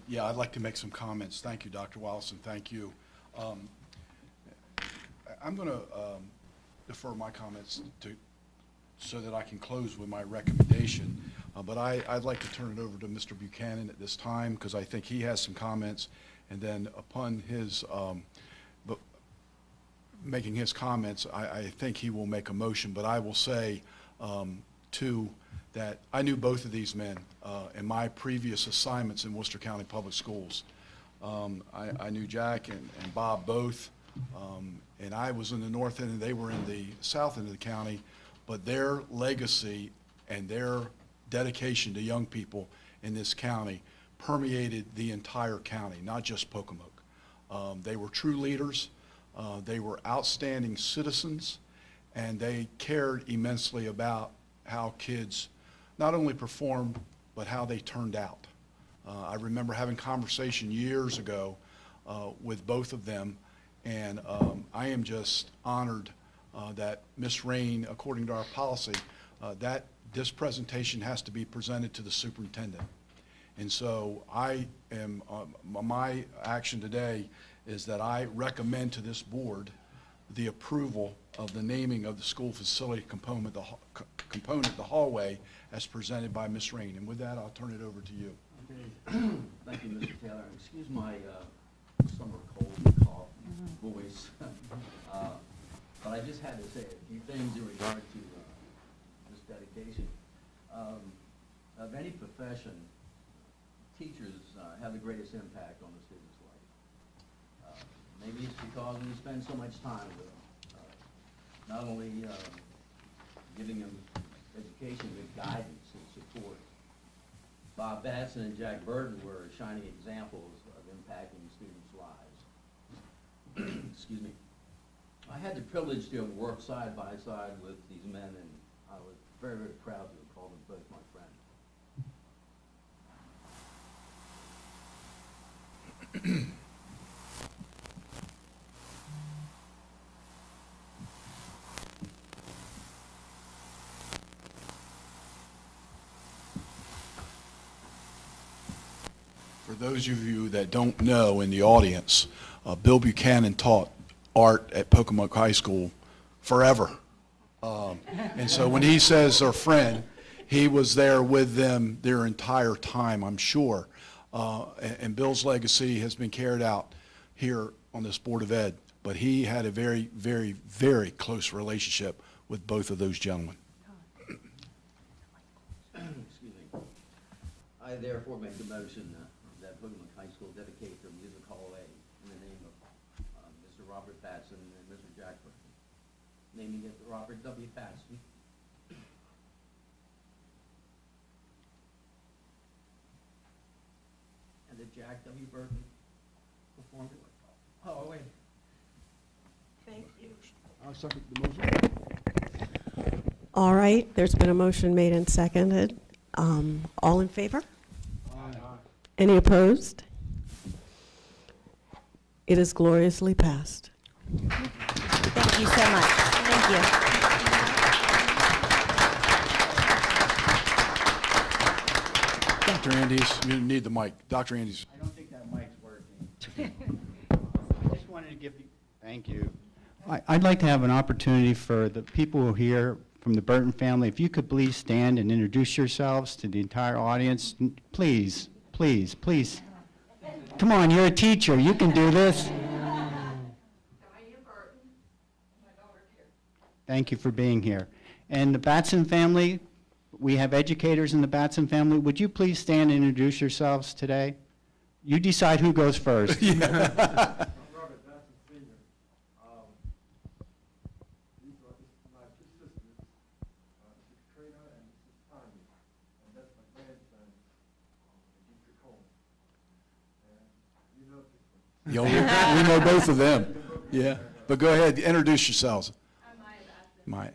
Yeah, I'd like to make some comments. Thank you, Dr. Wallace, and thank you. I'm going to defer my comments so that I can close with my recommendation, but I'd like to turn it over to Mr. Buchanan at this time because I think he has some comments, and then upon his making his comments, I think he will make a motion, but I will say, too, that I knew both of these men in my previous assignments in Worcester County Public Schools. I knew Jack and Bob both, and I was in the north end and they were in the south end of the county, but their legacy and their dedication to young people in this county permeated the entire county, not just Pocomoke. They were true leaders, they were outstanding citizens, and they cared immensely about how kids not only performed, but how they turned out. I remember having conversation years ago with both of them, and I am just honored that Ms. Rain, according to our policy, that this presentation has to be presented to the superintendent. And so I am, my action today is that I recommend to this board the approval of the naming of the school facility component, the hallway, as presented by Ms. Rain. And with that, I'll turn it over to you. Okay. Thank you, Mr. Taylor. Excuse my summer cold and cough voice. But I just had to say a few things in regard to this dedication. Of any profession, teachers have the greatest impact on the student's life. Maybe it's because we spend so much time with them. Not only giving them education with guidance and support. Bob Batson and Jack Burton were shining examples of impacting students' lives. Excuse me. I had the privilege to work side by side with these men, and I was very, very proud to call them both my friends. For those of you that don't know in the audience, Bill Buchanan taught art at Pocomoke High School forever. And so when he says their friend, he was there with them their entire time, I'm sure. And Bill's legacy has been carried out here on this Board of Ed, but he had a very, very, very close relationship with both of those gentlemen. Excuse me. I therefore make the motion that Pocomoke High School dedicate their music hallway in the name of Mr. Robert Batson and Mr. Jack Burton, naming it Robert W. Batson. And the Jack W. Burton performed it. Oh, wait. Thank you. I'll second the motion. All right, there's been a motion made and seconded. All in favor? Any opposed? It is gloriously passed. Thank you so much. Thank you. Dr. Andes, you need the mic. Dr. Andes. I don't think that mic's working. I just wanted to give you, thank you. I'd like to have an opportunity for the people who are here from the Burton family, if you could please stand and introduce yourselves to the entire audience. Please, please, please. Come on, you're a teacher. You can do this. Thank you for being here. And the Batson family, we have educators in the Batson family. Would you please stand and introduce yourselves today? You decide who goes first. Yeah, we know both of them. Yeah, but go ahead, introduce yourselves. I'm Maya Batson. Maya.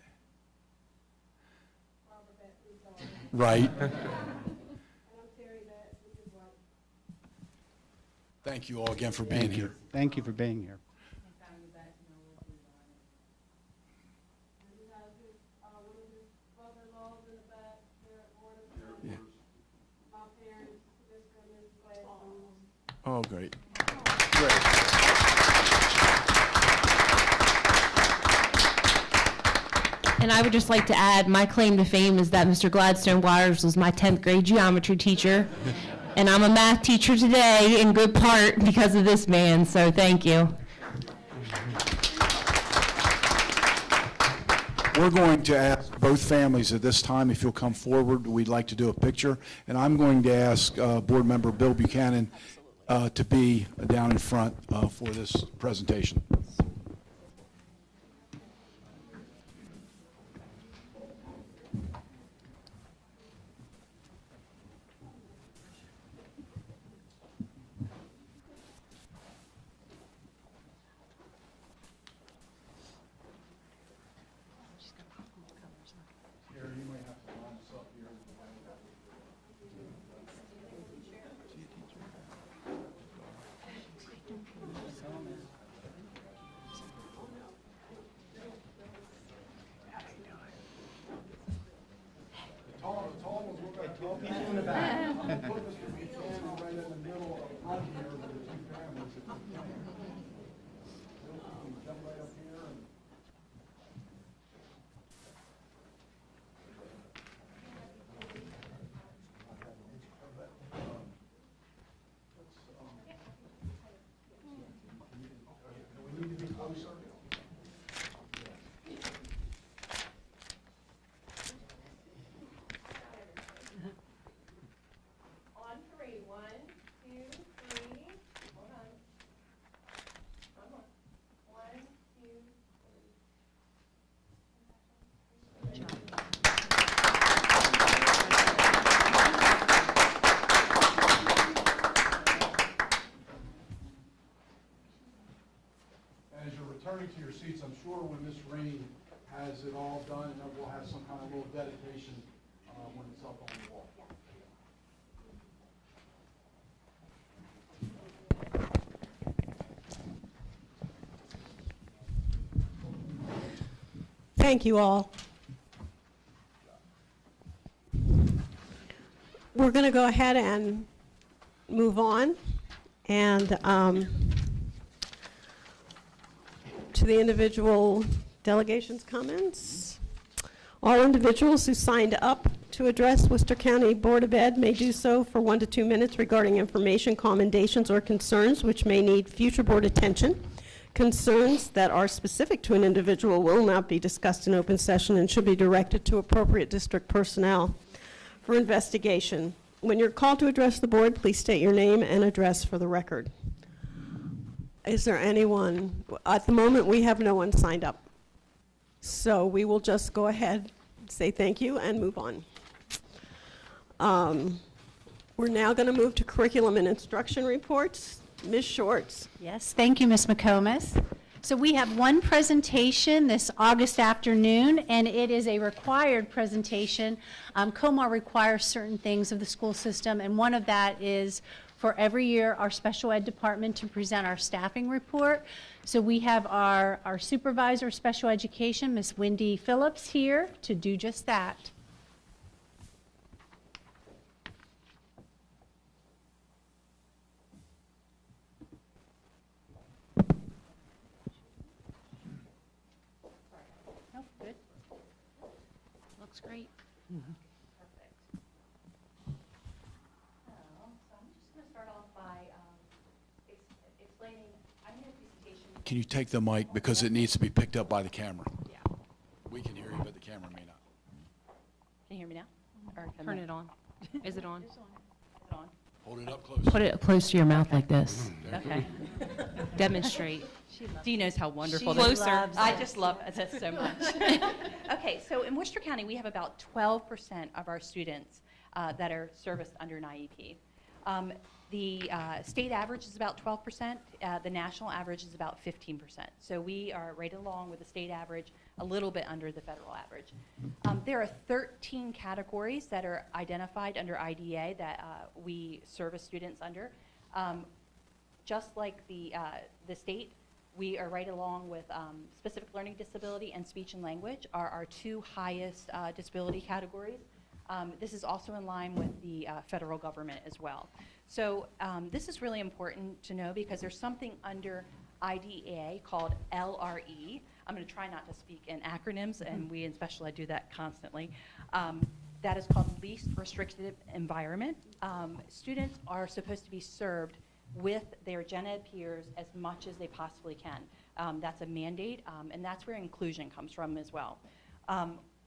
Right. Thank you all again for being here. Thank you for being here. Oh, great. And I would just like to add, my claim to fame is that Mr. Gladstone Wires was my 10th grade geometry teacher. And I'm a math teacher today in good part because of this man, so thank you. We're going to ask both families at this time, if you'll come forward, we'd like to do a picture. And I'm going to ask Board Member Bill Buchanan to be down in front for this presentation. returning to your seats, I'm sure when Ms. Rain has it all done, and then we'll have some kind of little dedication when it's up on the wall. Thank you all. We're going to go ahead and move on and to the individual delegations' comments. All individuals who signed up to address Worcester County Board of Ed may do so for 1 to 2 minutes regarding information, commendations, or concerns which may need future board attention. Concerns that are specific to an individual will not be discussed in open session and should be directed to appropriate district personnel for investigation. When you're called to address the board, please state your name and address for the record. Is there anyone? At the moment, we have no one signed up. So we will just go ahead, say thank you, and move on. We're now going to move to curriculum and instruction reports. Ms. Shorts. Yes, thank you, Ms. McComas. So we have one presentation this August afternoon, and it is a required presentation. COMAR requires certain things of the school system, and one of that is for every year our special ed department to present our staffing report. So we have our supervisor of special education, Ms. Wendy Phillips, here to do just that. Great. Perfect. So I'm just going to start off by explaining, I made a presentation. Can you take the mic because it needs to be picked up by the camera? Yeah. We can hear you, but the camera may not. Can you hear me now? Or Turn it on. Is it on? Is it on? Hold it up close. Put it close to your mouth like this. Okay. Demonstrate. Dee knows how wonderful She this is. loves I it. just love this so much. Okay, so in Worcester County, we have about 12% of our students that are serviced under an IEP. The state average is about 12%. The national average is about 15%. So we are right along with the state average, a little bit under the federal average. There are 13 categories that are identified under IDEA that we service students under. Just like the state, we are right along with specific learning disability and speech and language are our two highest disability categories. This is also in line with the federal government as well. So this is really important to know because there's something under IDEA called LRE. I'm going to try not to speak in acronyms, and we in special ed do that constantly. That is called least restrictive environment. Students are supposed to be served with their gen ed peers as much as they possibly can. That's a mandate, and that's where inclusion comes from as well.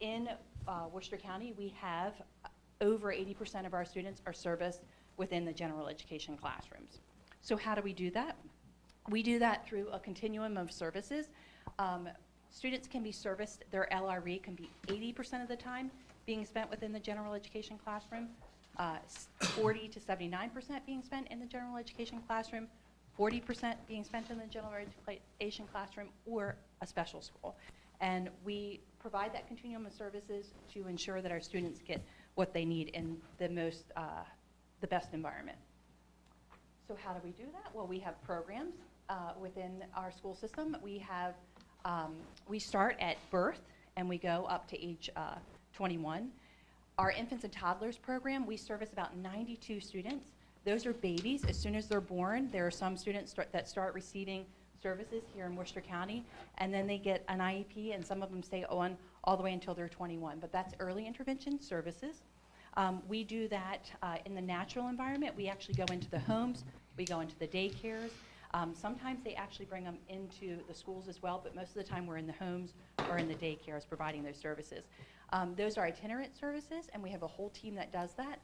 In Worcester County, we have over 80% of our students are serviced within the general education classrooms. So how do we do that? We do that through a continuum of services. Students can be serviced, their LRE can be 80% of the time being spent within the general education classroom, 40 to 79% being spent in the general education classroom, 40% being spent in the general education classroom, or a special school. And we provide that continuum of services to ensure that our students get what they need in the best environment. So how do we do that? Well, we have programs within our school system. We start at birth and we go up to age 21. Our infants and toddlers program, we service about 92 students. Those are babies. As soon as they're born, there are some students that start receiving services here in Worcester County, and then they get an IEP, and some of them stay on all the way until they're 21. But that's early intervention services. We do that in the natural environment. We actually go into the homes. We go into the daycares. Sometimes they actually bring them into the schools as well, but most of the time we're in the homes or in the daycares providing those services. Those are itinerant services, and we have a whole team that does that.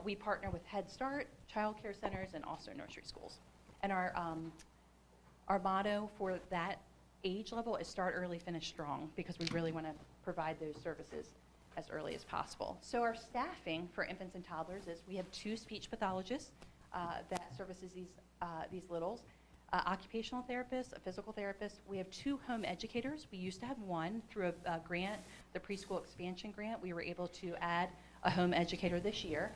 We partner with Head Start, child care centers, and also nursery schools. And our motto for that age level is start early, finish strong, because we really want to provide those services as early as possible. So our staffing for infants and toddlers is we have 2 speech pathologists that services these littles. occupational therapist, a physical therapist. We have 2 home educators. We used to have 1 through a grant, the preschool expansion grant. We were able to add a home educator this year.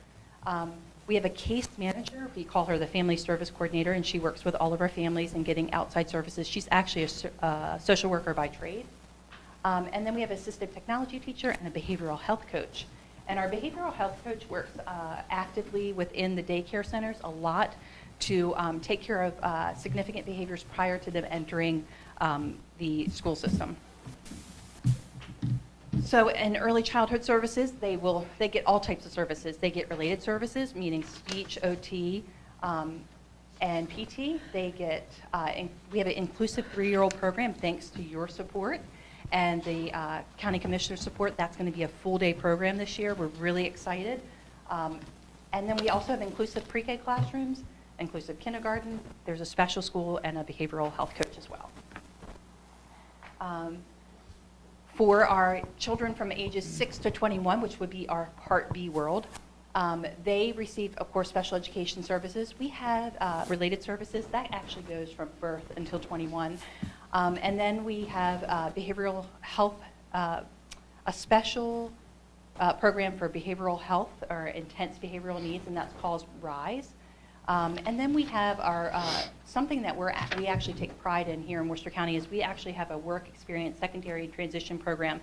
We have a case manager. We call her the family service coordinator, and she works with all of our families in getting outside services. She's actually a social worker by trade. And then we have an assistive technology teacher and a behavioral health coach. And our behavioral health coach works actively within the daycare centers a lot to take care of significant behaviors prior to them entering the school system. So in early childhood services, they get all types of services. They get related services, meaning speech, OT, and PT. They get, we have an inclusive 3-year-old program thanks to your support and the county commissioner's support. That's going to be a full-day program this year. We're really excited. And then we also have inclusive pre-K classrooms, inclusive kindergarten. There's a special school and a behavioral health coach as well. For our children from ages 6 to 21, which would be our Part B world, they receive, of course, special education services. We have related services. That actually goes from birth until 21. And then we have behavioral health, a special program for behavioral health or intense behavioral needs, and that's called RISE. And then we have our, something that we actually take pride in here in Worcester County is we actually have a work experience secondary transition program.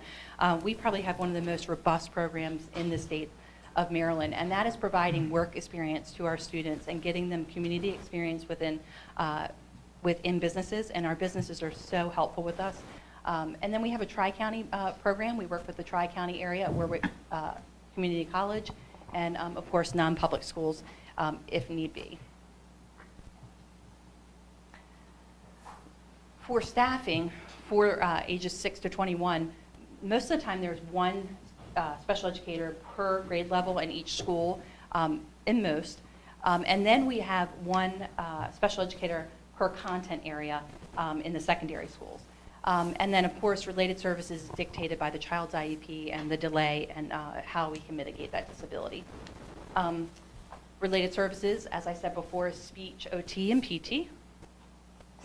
We probably have one of the most robust programs in the state of Maryland, and that is providing work experience to our students and getting them community experience within businesses, and our businesses are so helpful with us. And then we have a Tri-County program. We work with the Tri-County area where we, community college and, of course, non-public schools if need be. For staffing, for ages 6 to 21, most of the time there's 1 special educator per grade level in each school, in most. And then we have 1 special educator per content area in the secondary schools. And then, of course, related services is dictated by the child's IEP and the delay and how we can mitigate that disability. Related services, as I said before, is speech, OT, and PT.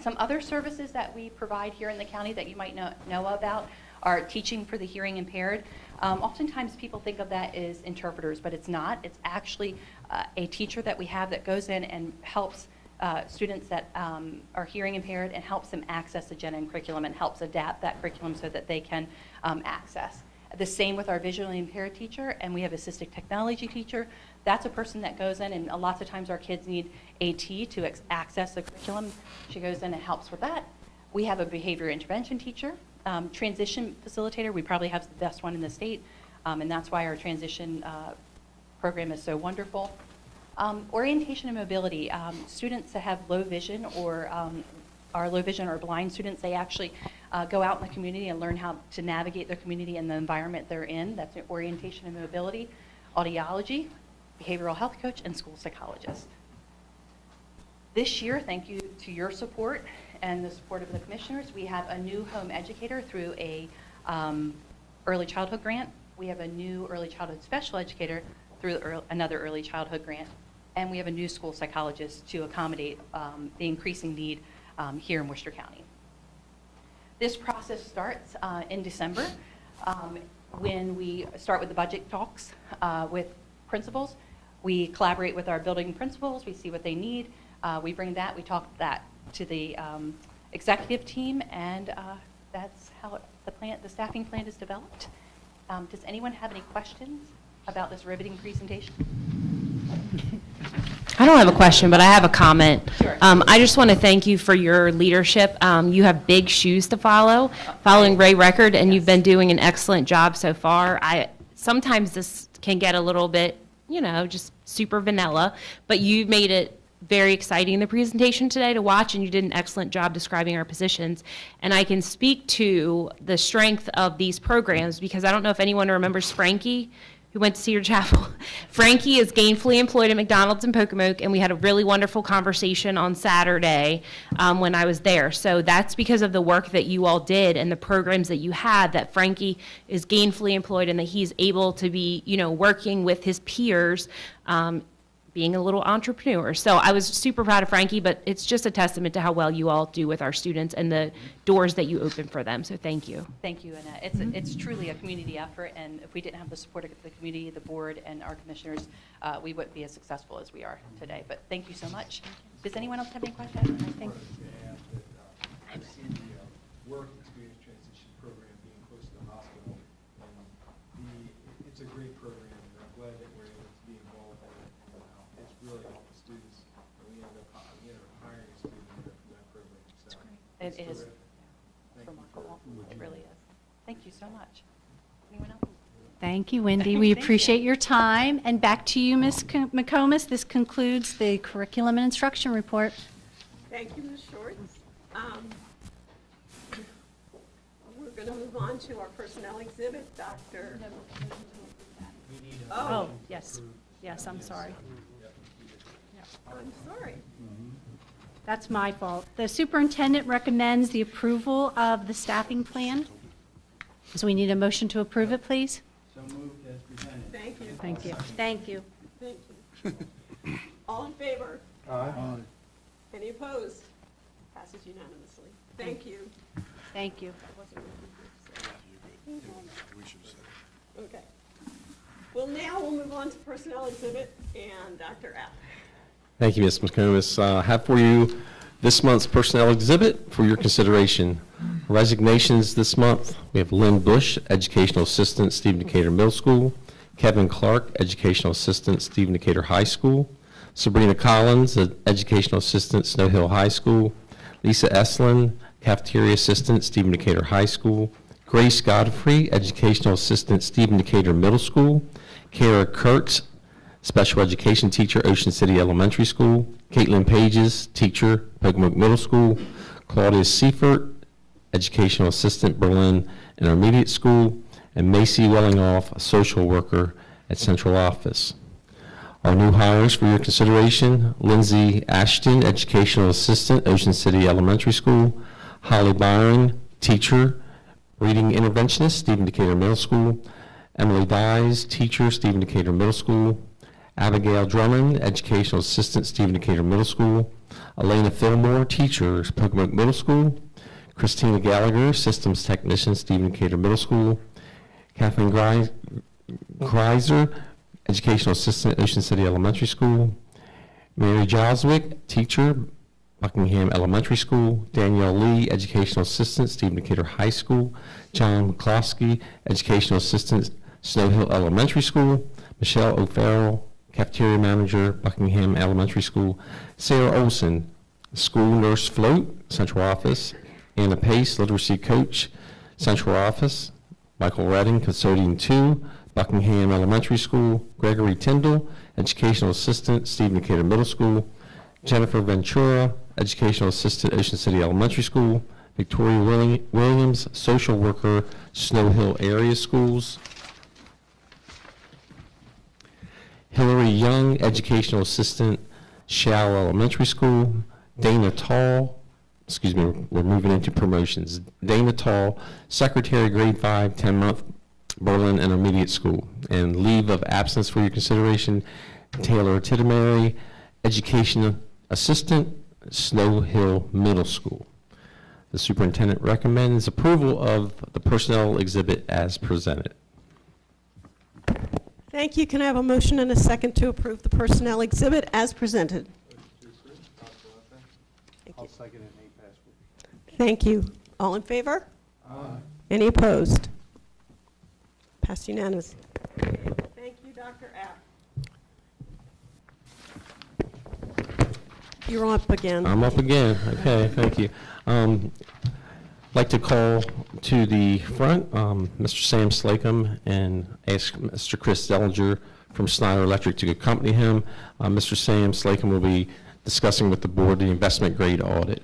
Some other services that we provide here in the county that you might know about are teaching for the hearing impaired. Oftentimes people think of that as interpreters, but it's not. It's actually a teacher that we have that goes in and helps students that are hearing impaired and helps them access the gen ed curriculum and helps adapt that curriculum so that they can access. The same with our visually impaired teacher, and we have assistive technology teacher. That's a person that goes in, and lots of times our kids need AT to access the curriculum. She goes in and helps with that. We have a behavior intervention teacher. Transition facilitator, we probably have the best one in the state, and that's why our transition program is so wonderful. Orientation and mobility. Students that have low vision or are low vision or blind students, they actually go out in the community and learn how to navigate their community and the environment they're in. That's orientation and mobility. Audiology, behavioral health coach, and school psychologist. This year, thank you to your support and the support of the commissioners, we have a new home educator through a early childhood grant. We have a new early childhood special educator through another early childhood grant. And we have a new school psychologist to accommodate the increasing need here in Worcester County. This process starts in December when we start with the budget talks with principals. We collaborate with our building principals, we see what they need, we bring that, we talk that to the executive team, and that's how the staffing plan is developed. Does anyone have any questions about this riveting presentation? I don't have a question, but I have a comment. Sure. I just want to thank you for your leadership. You have big shoes to follow, following Ray Record, and you've been doing an excellent job so far. Sometimes this can get a little bit, just super vanilla, but you made it very exciting, the presentation today to watch, and you did an excellent job describing our positions. And I can speak to the strength of these programs because I don't know if anyone remembers Frankie, who went to Cedar Chapel. Frankie is gainfully employed at McDonald's in Pocomoke, and we had a really wonderful conversation on Saturday when I was there. So that's because of the work that you all did and the programs that you had, that Frankie is gainfully employed and that he's able to be, working with his peers, being a little entrepreneur. So I was super proud of Frankie, but it's just a testament to how well you all do with our students and the doors that you open for them. So thank you. Thank you, Annette. It's truly a community effort, and if we didn't have the support of the community, the board, and our commissioners, we wouldn't be as successful as we are today. But thank you so much. Does anyone else have any questions? I think. I've seen the work experience transition program being close to the hospital, and it's a great program, and I'm glad that we're able to be involved in it. It's really helped the students, and we end up hiring a student from that program. So It is terrific. Thank you. remarkable. It really is. Thank you so much. Anyone else? Thank you, Wendy. We Thank you. appreciate your time. And back to you, Ms. McComas. This concludes the curriculum and instruction report. Thank you, Ms. Shorts. We're going to move on to our personnel exhibit, Dr. Oh, yes. Yes, I'm sorry. I'm sorry. That's my fault. The superintendent recommends the approval of the staffing plan. So we need a motion to approve it, please. So moved as presented. Thank you. Thank you. Thank you. Thank you. All in favor? Aye. Any opposed? Passes unanimously. Thank you. Thank you. Okay. Well, now we'll move on to personnel exhibit and Dr. App. Thank you, Ms. McComas. I have for you this month's personnel exhibit for your consideration. Resignations this month, we have Lynn Bush, Educational Assistant, Stephen Decatur Middle School, Kevin Clark, Educational Assistant, Stephen Decatur High School, Sabrina Collins, Educational Assistant, Snow Hill High School, Lisa Eslin, Cafeteria Assistant, Stephen Decatur High School, Grace Godfrey, Educational Assistant, Stephen Decatur Middle School, Kara Kurtz, Special Education Teacher, Ocean City Elementary School, Caitlin Pages, Teacher, Pocomoke Middle School, Claudia Seifert, Educational Assistant, Berlin Intermediate School, and Macy Wellingoff, a Social Worker at Central Office. Our new hires for your consideration: Lindsay Ashton, Educational Assistant, Ocean City Elementary School, Holly Byron, Teacher, Reading Interventionist, Stephen Decatur Middle School, Emily Dyes, Teacher, Stephen Decatur Middle School, Abigail Drummond, Educational Assistant, Stephen Decatur Middle School, Elena Fillmore, Teacher, Pocomoke Middle School, Christina Gallagher, Systems Technician, Stephen Decatur Middle School, Kathleen Greiser, Educational Assistant, Ocean City Elementary School, Mary Joswick, Teacher, Buckingham Elementary School, Danielle Lee, Educational Assistant, Stephen Decatur High School, John McCloskey, Educational Assistant, Snow Hill Elementary School, Michelle O'Farrell, Cafeteria Manager, Buckingham Elementary School, Sarah Olson, School Nurse Float, Central Office, Anna Pace, Literacy Coach, Central Office, Michael Redding, Custodian 2, Buckingham Elementary School, Gregory Tyndall, Educational Assistant, Stephen Decatur Middle School, Jennifer Ventura, Educational Assistant, Ocean City Elementary School, Victoria Williams, Social Worker, Snow Hill Area Schools, Hillary Young, Educational Assistant, Shallow Elementary School, Dana Tall, excuse me, we're moving into promotions. Dana Tall, Secretary, Grade 5, 10-month, Berlin Intermediate School. And leave of absence for your consideration: Taylor Tittemary, Education Assistant, Snow Hill Middle School. The superintendent recommends approval of the personnel exhibit as presented. Thank you. Can I have a motion and a second to approve the personnel exhibit as presented? I'll second it, Nate Pascal. Thank you. All in favor? Aye. Any opposed? Passed unanimously. Thank you, Dr. App. You're up again. I'm up again. Okay, thank you. I'd like to call to the front Mr. Sam Slacum and ask Mr. Chris Dellinger from Snyder Electric to accompany him. Mr. Sam Slacum will be discussing with the board the investment grade audit.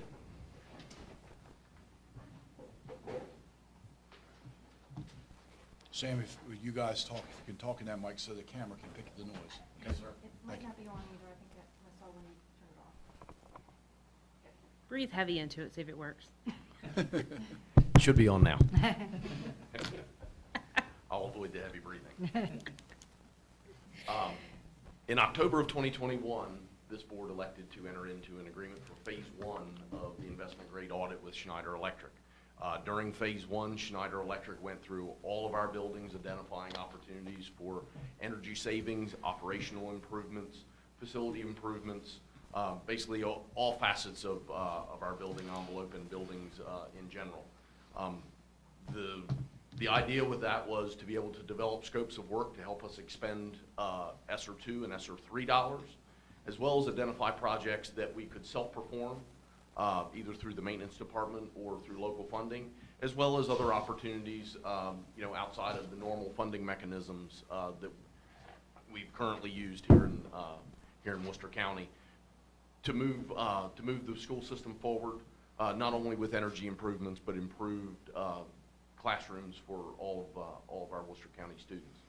Sam, if you guys talk, if you can talk in that mic so the camera can pick up the noise. Okay, sir? It might not be on either. I think I saw when you turned it off. Breathe heavy into it, see if it works. Should be on now. I'll avoid the heavy breathing. In October of 2021, this board elected to enter into an agreement for phase 1 of the investment grade audit with Schneider Electric. During phase 1, Schneider Electric went through all of our buildings, identifying opportunities for energy savings, operational improvements, facility improvements, basically all facets of our building envelope and buildings in general. The idea with that was to be able to develop scopes of work to help us expend ESSER II and ESSER III dollars, as well as identify projects that we could self-perform, either through the maintenance department or through local funding, as well as other opportunities, outside of the normal funding mechanisms that we've currently used here in Worcester County to move the school system forward, not only with energy improvements, but improved classrooms for all of our Worcester County students.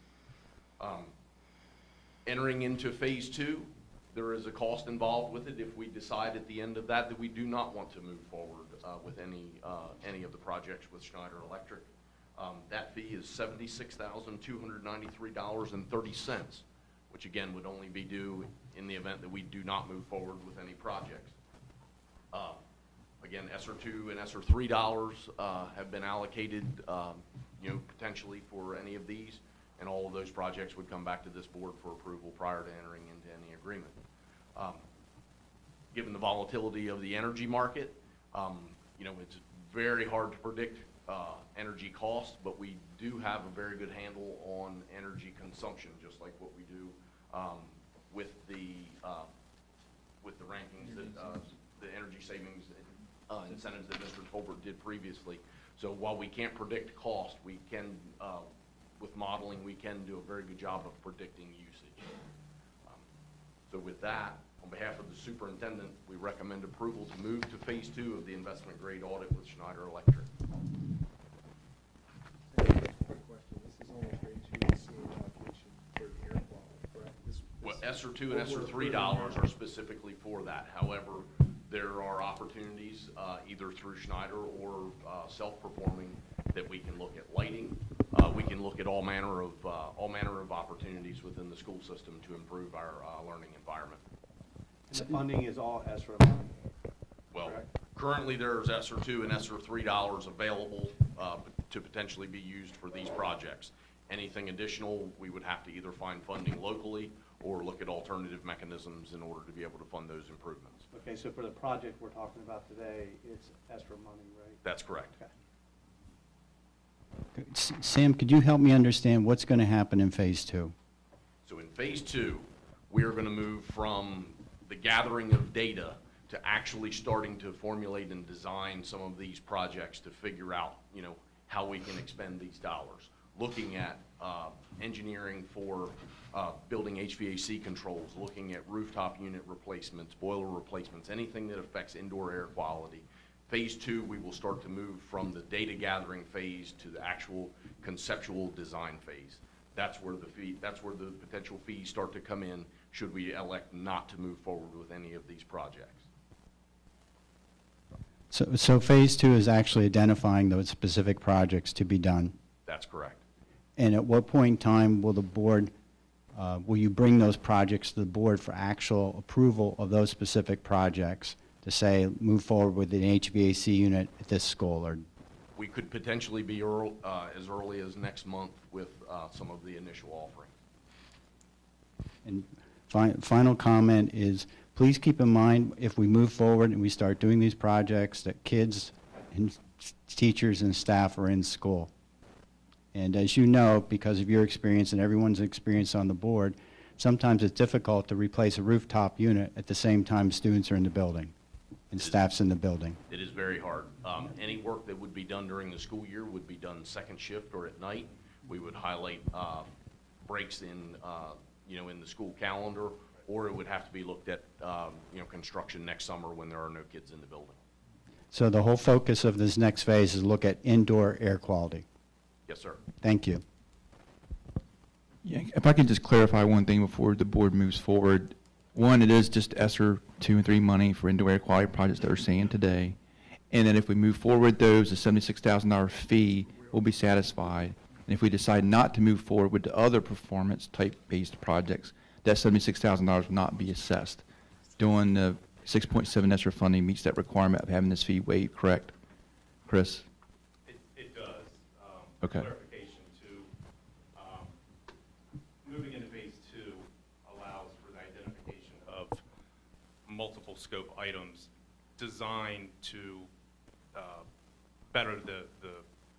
Entering into phase 2, there is a cost involved with it if we decide at the end of that we do not want to move forward with any of the projects with Schneider Electric. That fee is $76,293.30, which again would only be due in the event that we do not move forward with any projects. Again, ESSER II and ESSER III dollars have been allocated, potentially for any of these, and all of those projects would come back to this board for approval prior to entering into any agreement. Given the volatility of the energy market, it's very hard to predict energy costs, but we do have a very good handle on energy consumption, just like what we do with the rankings that the energy savings incentives that Mr. Tolbert did previously. So while we can't predict cost, we can, with modeling, we can do a very good job of predicting usage. So with that, on behalf of the superintendent, we recommend approval to move to phase 2 of the investment grade audit with Schneider Electric. Quick question. This is only for HVAC allocation for the air quality, correct? Well, ESSER II and ESSER III dollars are specifically for that. However, there are opportunities either through Schneider or self-performing that we can look at lighting. We can look at all manner of opportunities within the school system to improve our learning environment. And the funding is all ESSER money? Well, currently there's ESSER II and ESSER III dollars available to potentially be used for these projects. Anything additional, we would have to either find funding locally or look at alternative mechanisms in order to be able to fund those improvements. Okay, so for the project we're talking about today, it's ESSER money, right? That's correct. Okay. Sam, could you help me understand what's going to happen in phase 2? So in phase 2, we are going to move from the gathering of data to actually starting to formulate and design some of these projects to figure out, how we can expend these dollars. Looking at engineering for building HVAC controls, looking at rooftop unit replacements, boiler replacements, anything that affects indoor air quality. Phase 2, we will start to move from the data gathering phase to the actual conceptual design phase. That's where the potential fees start to come in should we elect not to move forward with any of these projects. So phase 2 is actually identifying those specific projects to be done. That's correct. And at what point in time will the board, will you bring those projects to the board for actual approval of those specific projects to say, move forward with an HVAC unit at this school? Or We could potentially be as early as next month with some of the initial offerings. And final comment is, please keep in mind, if we move forward and we start doing these projects, that kids and teachers and staff are in school. And as you know, because of your experience and everyone's experience on the board, sometimes it's difficult to replace a rooftop unit at the same time students are in the building and staff's in the building. It is very hard. Any work that would be done during the school year would be done second shift or at night. We would highlight breaks in the school calendar, or it would have to be looked at construction next summer when there are no kids in the building. So the whole focus of this next phase is look at indoor air quality. Yes, sir. Thank you. Yeah, if I can just clarify one thing before the board moves forward. One, it is just ESSER 2 and 3 money for indoor air quality projects that we're seeing today. And then if we move forward those, the $76,000 fee will be satisfied. And if we decide not to move forward with the other performance type-based projects, that $76,000 will not be assessed. Doing the 6.7 ESSER funding meets that requirement of having this fee waived, correct? Chris? It does. Okay. Clarification too. Moving into phase 2 allows for the identification of multiple scope items designed to better the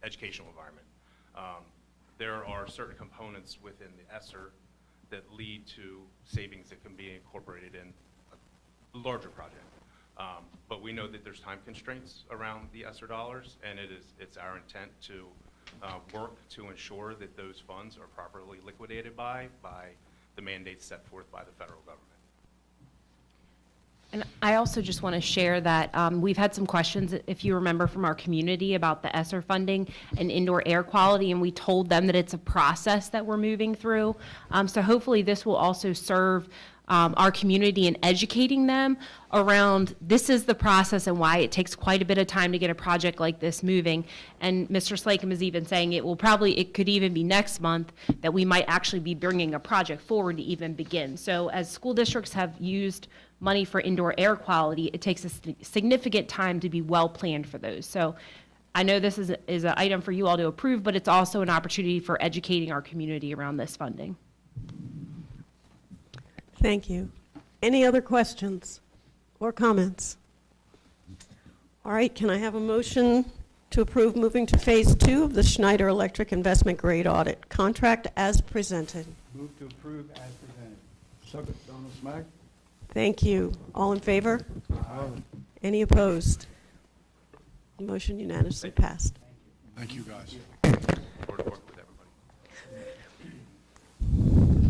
educational environment. There are certain components within the ESSER that lead to savings that can be incorporated in a larger project. But we know that there's time constraints around the ESSER dollars, and it's our intent to work to ensure that those funds are properly liquidated by the mandates set forth by the federal government. And I also just want to share that we've had some questions, if you remember, from our community about the ESSER funding and indoor air quality, and we told them that it's a process that we're moving through. So hopefully this will also serve our community in educating them around this is the process and why it takes quite a bit of time to get a project like this moving. And Mr. Slacum is even saying it could even be next month that we might actually be bringing a project forward to even begin. So as school districts have used money for indoor air quality, it takes a significant time to be well planned for those. So I know this is an item for you all to approve, but it's also an opportunity for educating our community around this funding. Thank you. Any other questions or comments? All right, can I have a motion to approve moving to phase 2 of the Schneider Electric Investment Grade Audit Contract as presented? Move to approve as presented. Second, Donald Smack. Thank you. All in favor? Any opposed? Motion unanimously passed. Thank you, guys.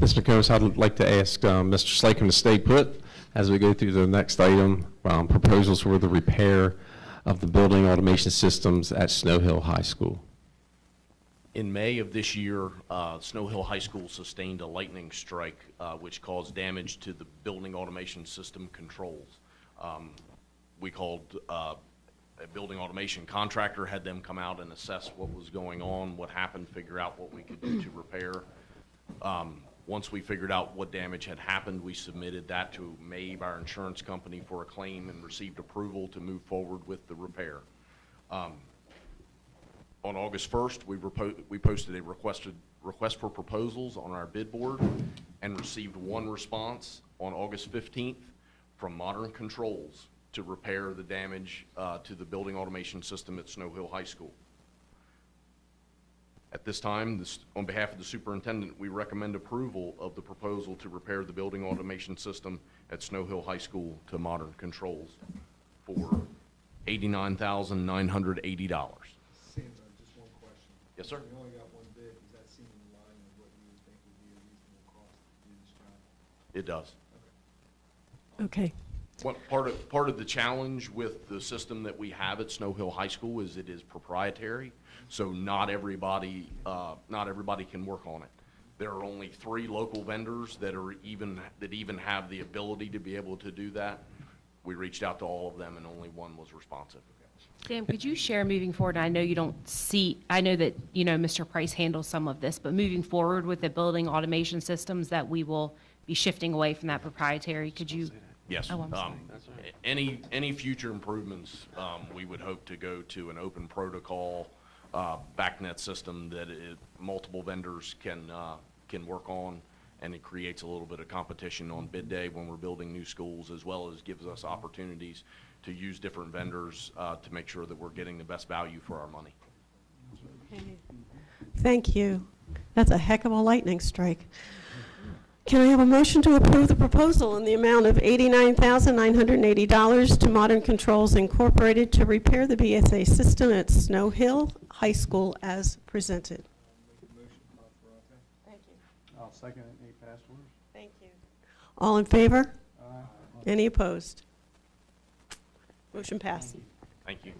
Mr. McCombs, I'd like to ask Mr. Slacum to stay put as we go through the next item, proposals for the repair of the building automation systems at Snow Hill High School. In May of this year, Snow Hill High School sustained a lightning strike, which caused damage to the building automation system controls. We called a building automation contractor, had them come out and assess what was going on, what happened, figure out what we could do to repair. Once we figured out what damage had happened, we submitted that to MABE, our insurance company, for a claim and received approval to move forward with the repair. On August 1st, we posted a request for proposals on our bid board and received one response on August 15th from Modern Controls to repair the damage to the building automation system at Snow Hill High School. At this time, on behalf of the superintendent, we recommend approval of the proposal to repair the building automation system at Snow Hill High School to Modern Controls for $89,980. Sandra, just one question. Yes, sir. We only got one bid. Does that seem in line with what you would think would be a reasonable cost to do this job? It does. Okay. Part of the challenge with the system that we have at Snow Hill High School is it is proprietary, so not everybody can work on it. There are only 3 local vendors that even have the ability to be able to do that. We reached out to all of them, and only one was responsive. Sam, could you share moving forward? I know you don't see, I know that, Mr. Price handles some of this, but moving forward with the building automation systems that we will be shifting away from that proprietary, could you? Yes. Oh, I'm sorry. Any future improvements, we would hope to go to an open protocol backnet system that multiple vendors can work on, and it creates a little bit of competition on bid day when we're building new schools, as well as gives us opportunities to use different vendors to make sure that we're getting the best value for our money. Okay. Thank you. That's a heck of a lightning strike. Can I have a motion to approve the proposal in the amount of $89,980 to Modern Controls Incorporated to repair the BSA system at Snow Hill High School as presented? Thank you. I'll second it. Any past orders? Thank you. All in favor? Aye. Any opposed? Motion passed. Thank you.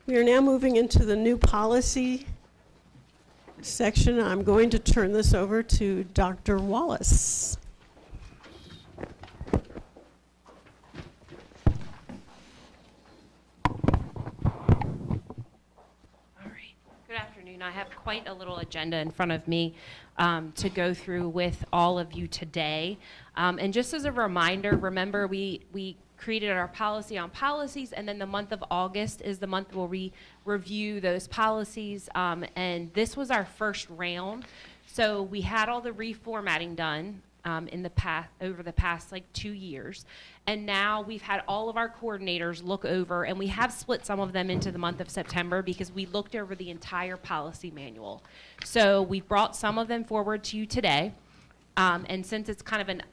We are now moving into the new policy section. I'm going to turn this over to Dr. Wallace. Good afternoon, afternoon. I have quite a little agenda in front of me to go through with all of you today. And just as a reminder, remember we created our policy on policies, and then the month of August is the month where we review those policies. And this was our first round. So we had all the reformatting done over the past like 2 years. And now we've had all of our coordinators look over, and we have split some of them into the month of September because we looked over the entire policy manual. So we brought some of them forward to you today. And since it's kind of an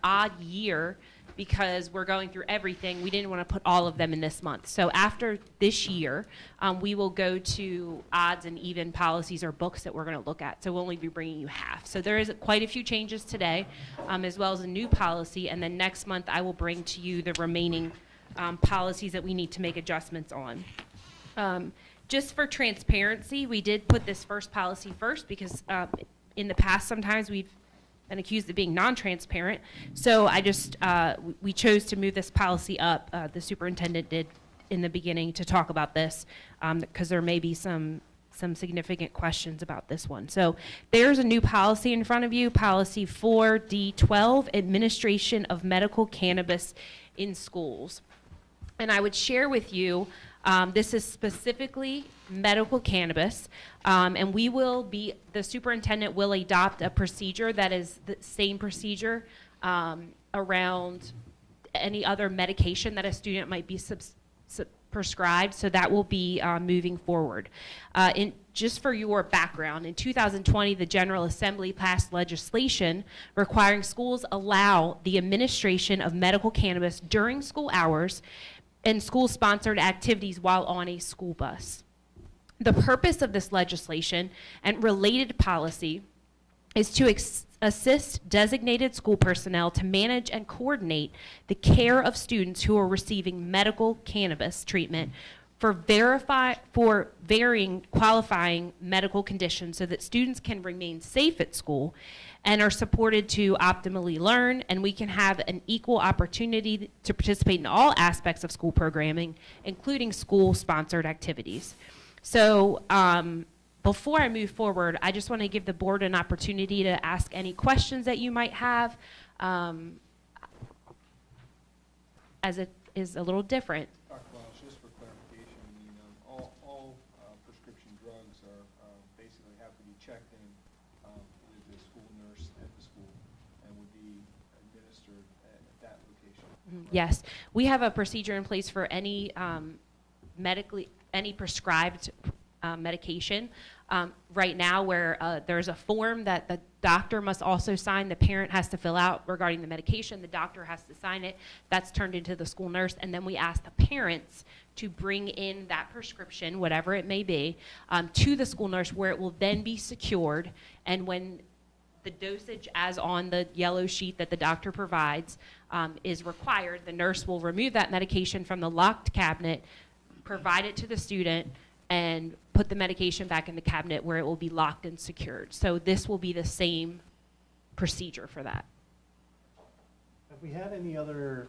odd year, because we're going through everything, we didn't want to put all of them in this month. So after this year, we will go to odds and even policies or books that we're going to look at. So we'll only be bringing you half. So there is quite a few changes today, as well as a new policy. And then next month, I will bring to you the remaining policies that we need to make adjustments on. Just for transparency, we did put this first policy first because in the past, sometimes we've been accused of being non-transparent. So we chose to move this policy up. The superintendent did in the beginning to talk about this because there may be some significant questions about this one. So there's a new policy in front of you, policy 4D12, administration of medical cannabis in schools. And I would share with you, this is specifically medical cannabis, and the superintendent will adopt a procedure that is the same procedure around any other medication that a student might be prescribed, so that will be moving forward. Just for your background, in 2020, the General Assembly passed legislation requiring schools allow the administration of medical cannabis during school hours and school-sponsored activities while on a school bus. The purpose of this legislation and related policy is to assist designated school personnel to manage and coordinate the care of students who are receiving medical cannabis treatment for varying qualifying medical conditions so that students can remain safe at school and are supported to optimally learn, and we can have an equal opportunity to participate in all aspects of school programming, including school-sponsored activities. So before I move forward, I just want to give the board an opportunity to ask any questions that you might have, as it is a little different. Dr. Welsh, just for clarification, all prescription drugs are basically have to be checked in with the school nurse at the school and would be administered at that location. Mm-hmm. Yes, we have a procedure in place for any any prescribed medication right now where there's a form that the doctor must also sign, the parent has to fill out regarding the medication, the doctor has to sign it, that's turned into the school nurse, and then we ask the parents to bring in that prescription, whatever it may be, to the school nurse where it will then be secured, and when the dosage as on the yellow sheet that the doctor provides is required, the nurse will remove that medication from the locked cabinet, provide it to the student, and put the medication back in the cabinet where it will be locked and secured. So this will be the same procedure for that. Have we had any other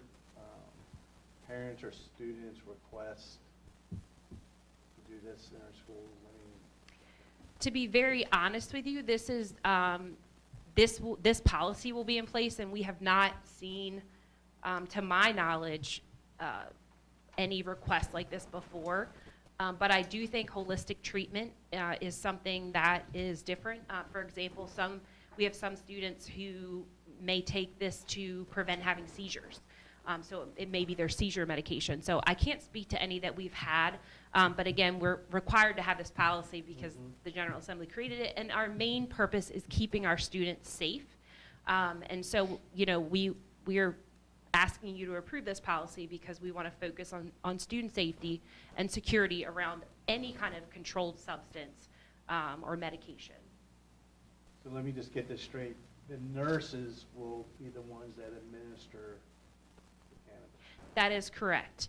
parents or students request to do this in our schools? To be very honest with you, this is this policy will be in place, and we have not seen, to my knowledge, any requests like this before. But I do think holistic treatment is something that is different. For example, we have some students who may take this to prevent having seizures. So it may be their seizure medication. So I can't speak to any that we've had, but again, we're required to have this policy because the General Assembly created it, and our main purpose is keeping our students safe. And so, we're asking you to approve this policy because we want to focus on student safety and security around any kind of controlled substance or medication. So let me just get this straight. The nurses will be the ones that administer the cannabis. That is correct.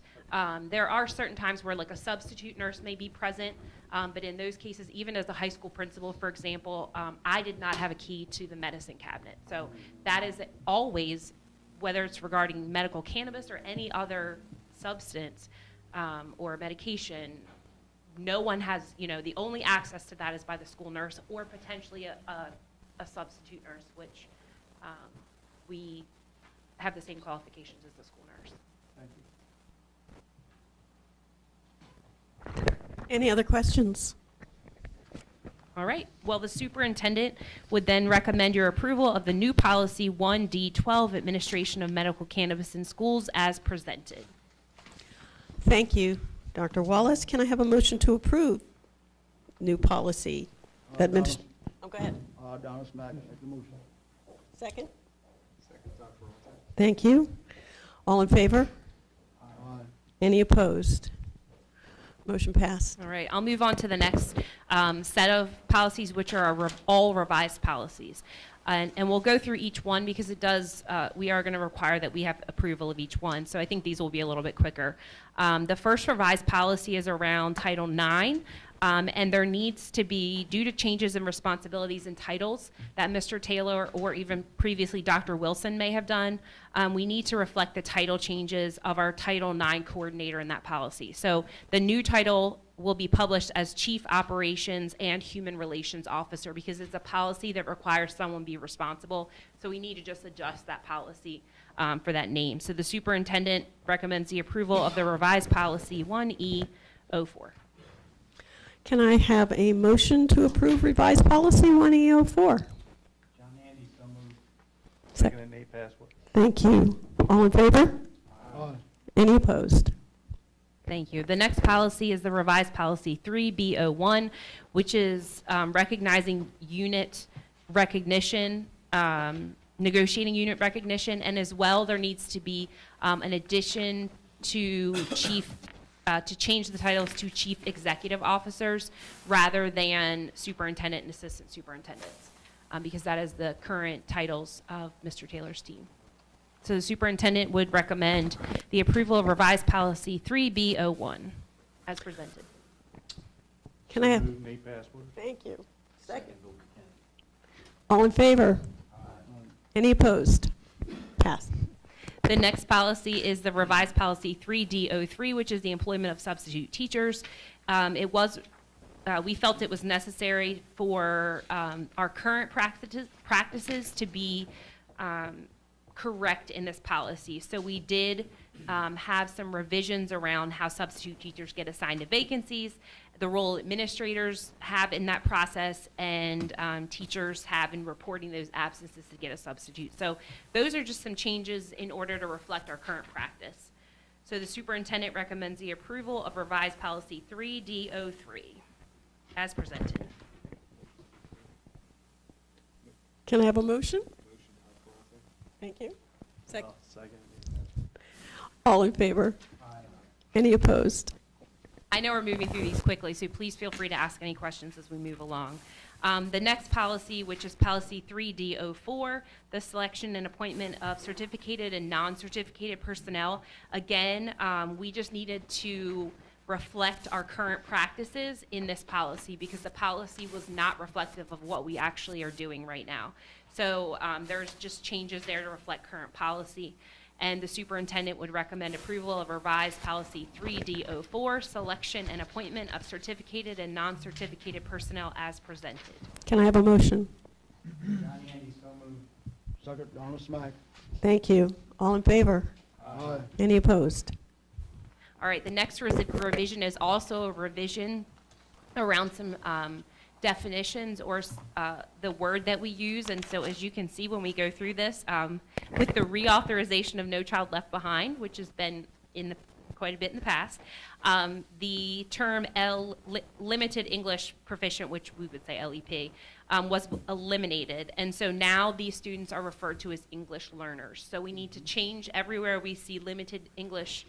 There are certain times where like a substitute nurse may be present, but in those cases, even as a high school principal, for example, I did not have a key to the medicine cabinet. So that is always, whether it's regarding medical cannabis or any other substance or medication, no one has, the only access to that is by the school nurse or potentially a substitute nurse, which we have the same qualifications as the school nurse. Thank you. Any other questions? All right. Well, the superintendent would then recommend your approval of the new policy 1D12, administration of medical cannabis in schools, as presented. Thank you, Dr. Wallace. Can I have a motion to approve new policy? Oh, go ahead. Donald Smack, make the motion. Second? Second, Dr. Walter. Thank you. All in favor? Aye. Any opposed? Motion passed. All right. I'll move on to the next set of policies, which are all revised policies. And we'll go through each one because it does, we are going to require that we have approval of each one. So I think these will be a little bit quicker. The first revised policy is around Title IX. And there needs to be, due to changes in responsibilities and titles that Mr. Taylor or even previously Dr. Wilson may have done, we need to reflect the title changes of our Title IX coordinator in that policy. So the new title will be published as Chief Operations and Human Relations Officer because it's a policy that requires someone be responsible. So we need to just adjust that policy for that name. So the superintendent recommends the approval of the revised policy 1E04. Can I have a motion to approve revised policy 1E04? John Andy, so moved. Second and Nate Password. Thank you. All in favor? Aye. Any opposed? Thank you. The next policy is the revised policy 3B01, which is recognizing unit recognition, negotiating unit recognition, and as well there needs to be an addition to to change the titles to chief executive officers rather than superintendent and assistant superintendents, because that is the current titles of Mr. Taylor's team. So the superintendent would recommend the approval of revised policy 3B01 as presented. Can I have? Moved, Nate Password. Thank you. Second. All in favor? Any opposed? Pass. The next policy is the revised policy 3D03, which is the employment of substitute teachers. We felt it was necessary for our current practices to be correct in this policy. So we did have some revisions around how substitute teachers get assigned to vacancies, the role administrators have in that process, and teachers have in reporting those absences to get a substitute. So those are just some changes in order to reflect our current practice. So the superintendent recommends the approval of revised policy 3D03 as presented. Can I have a motion? Thank you. Second. Second. All in favor? Any opposed? I know we're moving through these quickly, so please feel free to ask any questions as we move along. The next policy, which is policy 3D04, the selection and appointment of certificated and non-certificated personnel. Again, we just needed to reflect our current practices in this policy because the policy was not reflective of what we actually are doing right now. So there's just changes there to reflect current policy. And the superintendent would recommend approval of revised policy 3D04, selection and appointment of certificated and non-certificated personnel as presented. Can I have a motion? John Andy, so moved. Second, Donald Smack. Thank you. All in favor? Aye. Any opposed? All right, the next revision is also a revision around some definitions or the word that we use. And so as you can see when we go through this, with the reauthorization of No Child Left Behind, which has been quite a bit in the past, the term limited English proficient, which we would say LEP, was eliminated. And so now these students are referred to as English learners. So we need to change everywhere we see limited English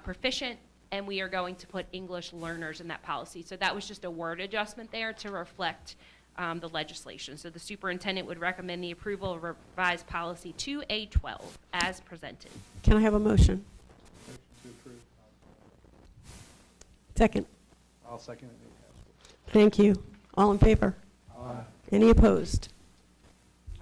proficient, and we are going to put English learners in that policy. So that was just a word adjustment there to reflect the legislation. So the superintendent would recommend the approval of revised policy 2A12 as presented. Can I have a motion? Motion to approve. Second. I'll second it, Nate Password. Thank you. All in favor? Aye. Any opposed?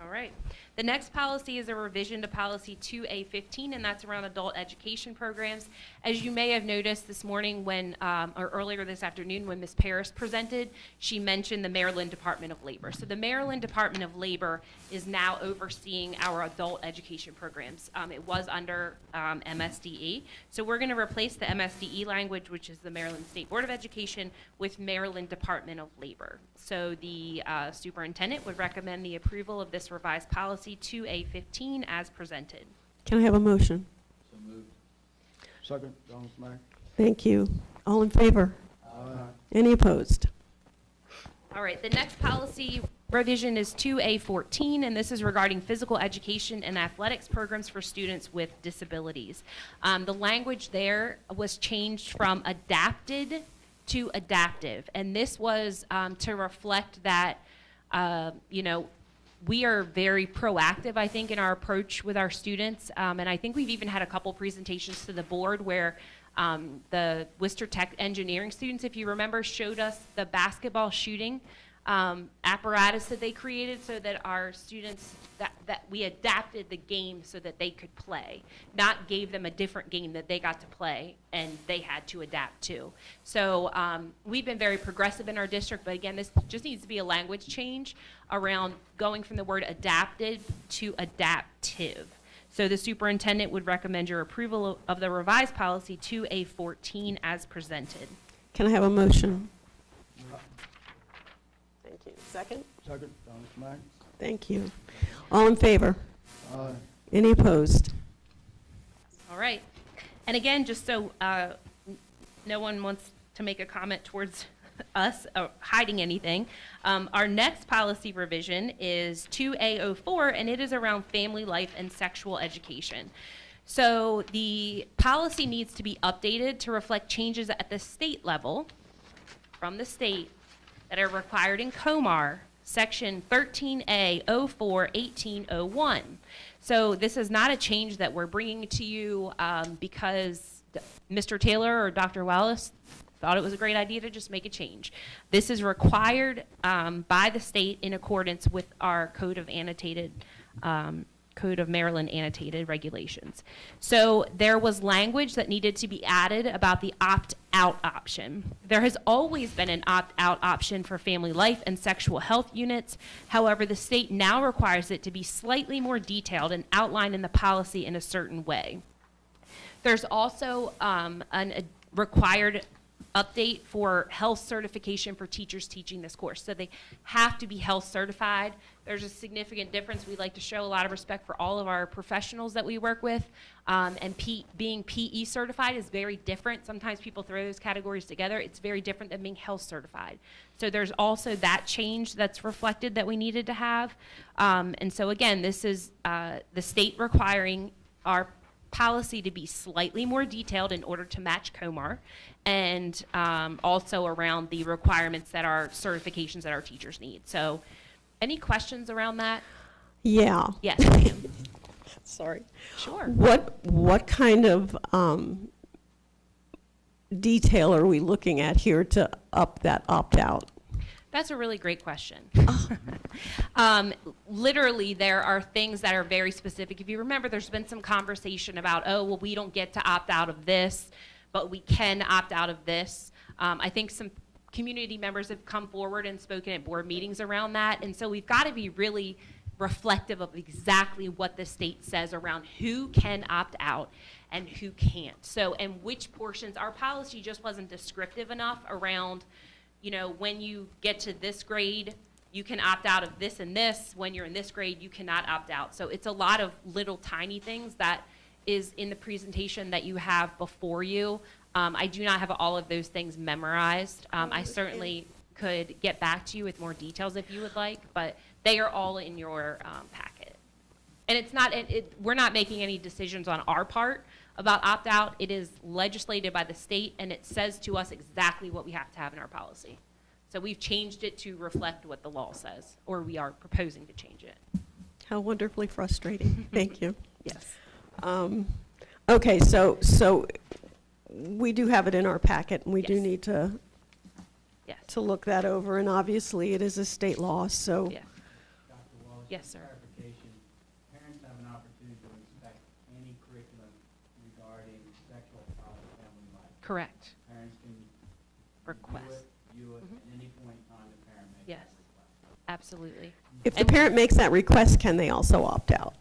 All right. The next policy is a revision to policy 2A15, and that's around adult education programs. As you may have noticed this morning when, or earlier this afternoon when Ms. Paris presented, she mentioned the Maryland Department of Labor. So the Maryland Department of Labor is now overseeing our adult education programs. It was under MSDE. So we're going to replace the MSDE language, which is the Maryland State Board of Education, with Maryland Department of Labor. So the superintendent would recommend the approval of this revised policy 2A15 as presented. Can I have a motion? So moved. Second, Donald Mack. Thank you. All in favor? Any opposed? All right, the next policy revision is 2A14, and this is regarding physical education and athletics programs for students with disabilities. The language there was changed from adapted to adaptive, and this was to reflect that, you know, we are very proactive, I think, in our approach with our students, and I think we've even had a couple presentations to the board where the Worcester Tech engineering students, if you remember, showed us the basketball shooting apparatus that they created so that our students, that we adapted the game so that they could play, not gave them a different game that they got to play and they had to adapt to. So we've been very progressive in our district, but again, this just needs to be a language change around going from the word adapted to adaptive. So the superintendent would recommend your approval of the revised policy 2A14 as presented. Can I have a motion? Thank you. Second? Second, Donald Mack. Thank you. All in favor? Aye. Any opposed? All right. And again, just so no one wants to make a comment towards us hiding anything, our next policy revision is 2A04, and it is around family life and sexual education. So the policy needs to be updated to reflect changes at the state level from the state that are required in COMAR, section 13A04-1801. So this is not a change that we're bringing to you because Mr. Taylor or Dr. Wallace thought it was a great idea to just make a change. This is required by the state in accordance with our Code of Maryland annotated regulations. So there was language that needed to be added about the opt-out option. There has always been an opt-out option for family life and sexual health units. However, the state now requires it to be slightly more detailed and outlined in the policy in a certain way. There's also a required update for health certification for teachers teaching this course. So they have to be health certified. There's a significant difference. We like to show a lot of respect for all of our professionals that we work with. And being PE certified is very different. Sometimes people throw those categories together. It's very different than being health certified. So there's also that change that's reflected that we needed to have. And so again, this is the state requiring our policy to be slightly more detailed in order to match COMAR, and also around the requirements that our certifications that our teachers need. So any questions around that? Yeah. Yes, ma'am. Sorry. Sure. What kind of detail are we looking at here to up that opt-out? That's a really great question. Literally, there are things that are very specific. If you remember, there's been some conversation about, oh, well, we don't get to opt out of this, but we can opt out of this. I think some community members have come forward and spoken at board meetings around that, and so we've got to be really reflective of exactly what the state says around who can opt out and who can't. So, and which portions, our policy just wasn't descriptive enough around, you know, when you get to this grade, you can opt out of this and this. When you're in this grade, you cannot opt out. So it's a lot of little tiny things that is in the presentation that you have before you. I do not have all of those things memorized. I certainly could get back to you with more details if you would like, but they are all in your packet. And it's not, we're not making any decisions on our part about opt-out. It is legislated by the state, and it says to us exactly what we have to have in our policy. So we've changed it to reflect what the law says, or we are proposing to change it. How wonderfully frustrating. Thank you. Yes. Okay, so we do have it in our packet, and we do need to look that over, and obviously it is a state law, so. Yes, sir. Clarification, Correct. Parents can Request. view it at any point in time the parent makes Yes. that request. Absolutely. If the parent makes that request, can they also opt out?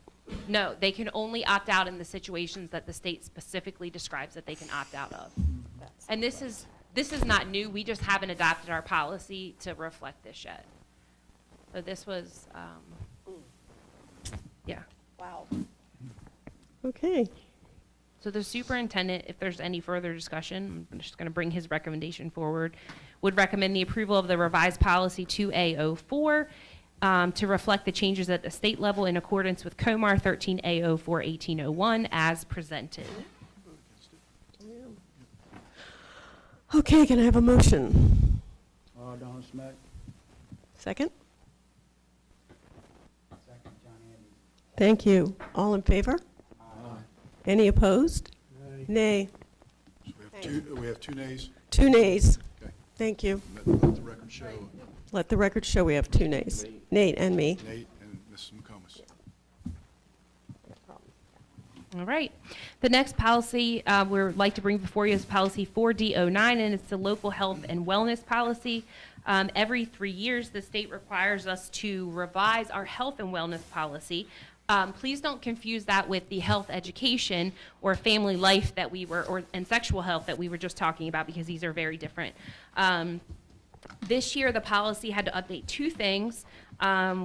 No, they can only opt out in the situations that the state specifically describes that they can opt out of. And this is not new. We just haven't adopted our policy to reflect this yet. So this was, yeah. Wow. Okay. So the superintendent, if there's any further discussion, I'm just going to bring his recommendation forward, would recommend the approval of the revised policy 2A04 to reflect the changes at the state level in accordance with COMAR 13A04-1801 as presented. Okay, can I have a motion? Donna Smack. Second? Second, John Andy. Thank you. All in favor? Any opposed? Nay. We have two nays. 2 nays. Okay. Thank you. Let the record show Let the record show we have 2 nays. Nate and me. Nate and Mrs. McComas. All right. The next policy we'd like to bring before you is policy 4D09, and it's the local health and wellness policy. Every 3 years, the state requires us to revise our health and wellness policy. Please don't confuse that with the health education or family life that we were, and sexual health that we were just talking about, because these are very different. This year, the policy had to update 2 things.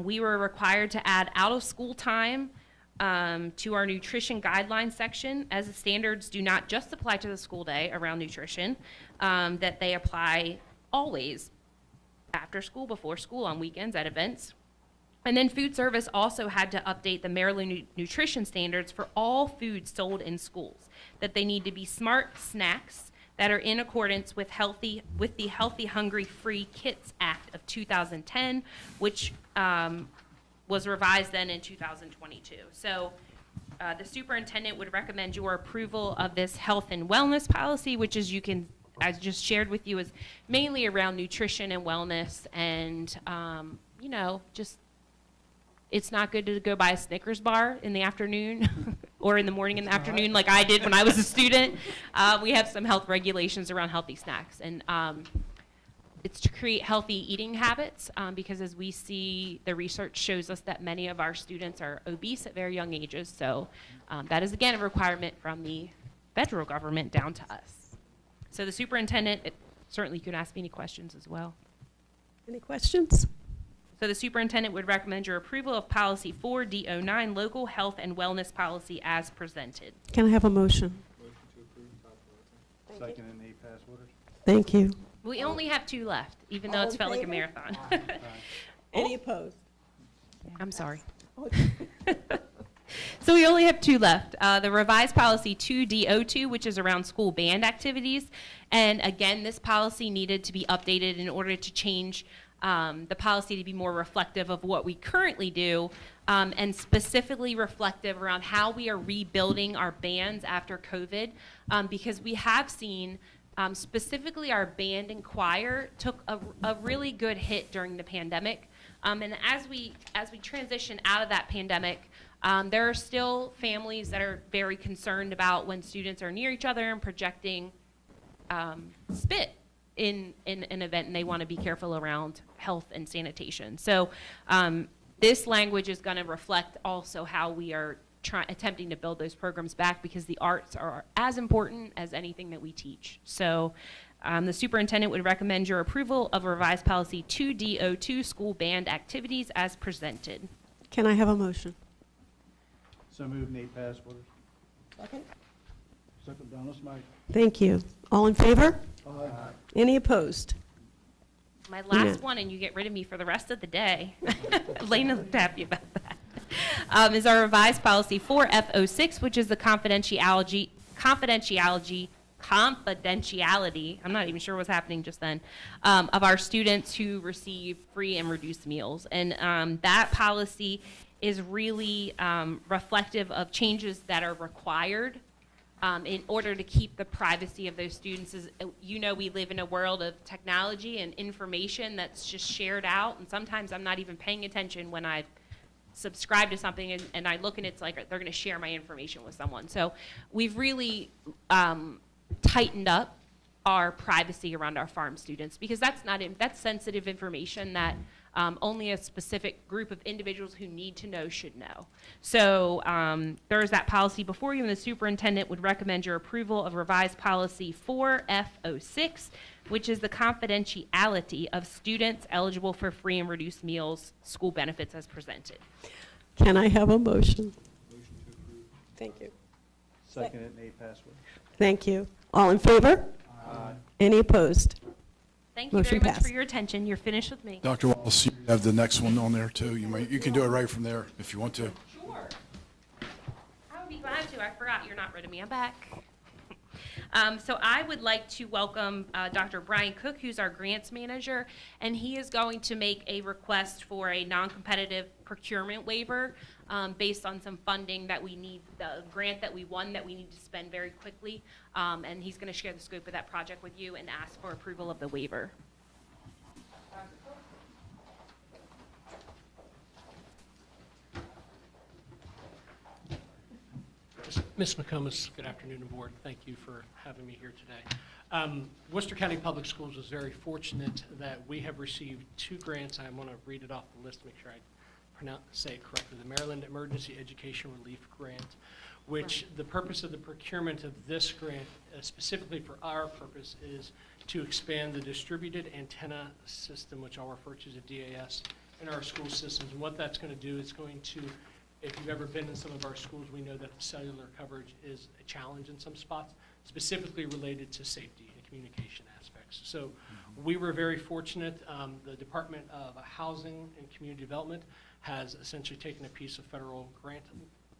We were required to add out-of-school time to our nutrition guidelines section, as the standards do not just apply to the school day around nutrition, that they apply always, after school, before school, on weekends, at events. And then food service also had to update the Maryland nutrition standards for all foods sold in schools, that they need to be smart snacks that are in accordance with the Healthy Hungry Free Kits Act of 2010, which was revised then in 2022. So the superintendent would recommend your approval of this health and wellness policy, which, as you can, as just shared with you, is mainly around nutrition and wellness, and you know, just it's not good to go buy a Snickers bar in the afternoon or in the morning in the afternoon like I did when I was a student. We have some health regulations around healthy snacks, and it's to create healthy eating habits, because as we see, the research shows us that many of our students are obese at very young ages. So that is, again, a requirement from the federal government down to us. So the superintendent, certainly you can ask me any questions as well. Any questions? So the superintendent would recommend your approval of policy 4D09, local health and wellness policy as presented. Can I have a motion? Motion to approve. Second and eight pass orders. Thank you. We only have 2 left, even though All it's in felt like a favor? marathon. Any opposed? I'm sorry. So we only have 2 left. The revised policy 2D02, which is around school band activities. And again, this policy needed to be updated in order to change the policy to be more reflective of what we currently do, and specifically reflective around how we are rebuilding our bands after COVID, because we have seen specifically our band and choir took a really good hit during the pandemic. And as we transition out of that pandemic, there are still families that are very concerned about when students are near each other and projecting spit in an event, and they want to be careful around health and sanitation. So this language is going to reflect also how we are attempting to build those programs back, because the arts are as important as anything that we teach. So the superintendent would recommend your approval of revised policy 2D02, school band activities, as presented. Can I have a motion? So moved, Nate pass orders. Second. Second, Donna Smythe. Thank you. All in favor? Aye. Any opposed? My last one, and you get rid of me for the rest of the day. Elena looked happy about that. Is our revised policy 4F06, which is the confidentiality, I'm not even sure what's happening just then, of our students who receive free and reduced meals. And that policy is really reflective of changes that are required in order to keep the privacy of those students. As you know, we live in a world of technology and information that's just shared out, and sometimes I'm not even paying attention when I subscribe to something and I look and it's like they're going to share my information with someone. So we've really tightened up our privacy around our farm students, because that's sensitive information that only a specific group of individuals who need to know should know. So there's that policy before you, and the superintendent would recommend your approval of revised policy 4F06, which is the confidentiality of students eligible for free and reduced meals school benefits as presented. Can I have a motion? Motion to approve. Thank you. Second it, Nate Password. Thank you. All in favor? Aye. Any opposed? Thank you Motion very much passed. for your attention. You're finished with me. Dr. Wallace, you have the next one on there too. You can do it right from there if you want to. Sure. I would be glad to. I forgot you're not rid of me. I'm back. So I would like to welcome Dr. Brian Cook, who's our grants manager, and he is going to make a request for a non-competitive procurement waiver based on some funding that we need, the grant that we won that we need to spend very quickly, and he's going to share the scope of that project with you and ask for approval of the waiver. Ms. McComas, good afternoon, board. Thank you for having me here today. Worcester County Public Schools is very fortunate that we have received 2 grants. I want to read it off the list to make sure I say it correctly. The Maryland Emergency Education Relief Grant, which the purpose of the procurement of this grant, specifically for our purpose, is to expand the distributed antenna system, which I'll refer to as a DAS, in our school systems. And what that's going to do is going to, if you've ever been in some of our schools, we know that the cellular coverage is a challenge in some spots, specifically related to safety and communication aspects. So we were very fortunate. The Department of Housing and Community Development has essentially taken a piece of federal grant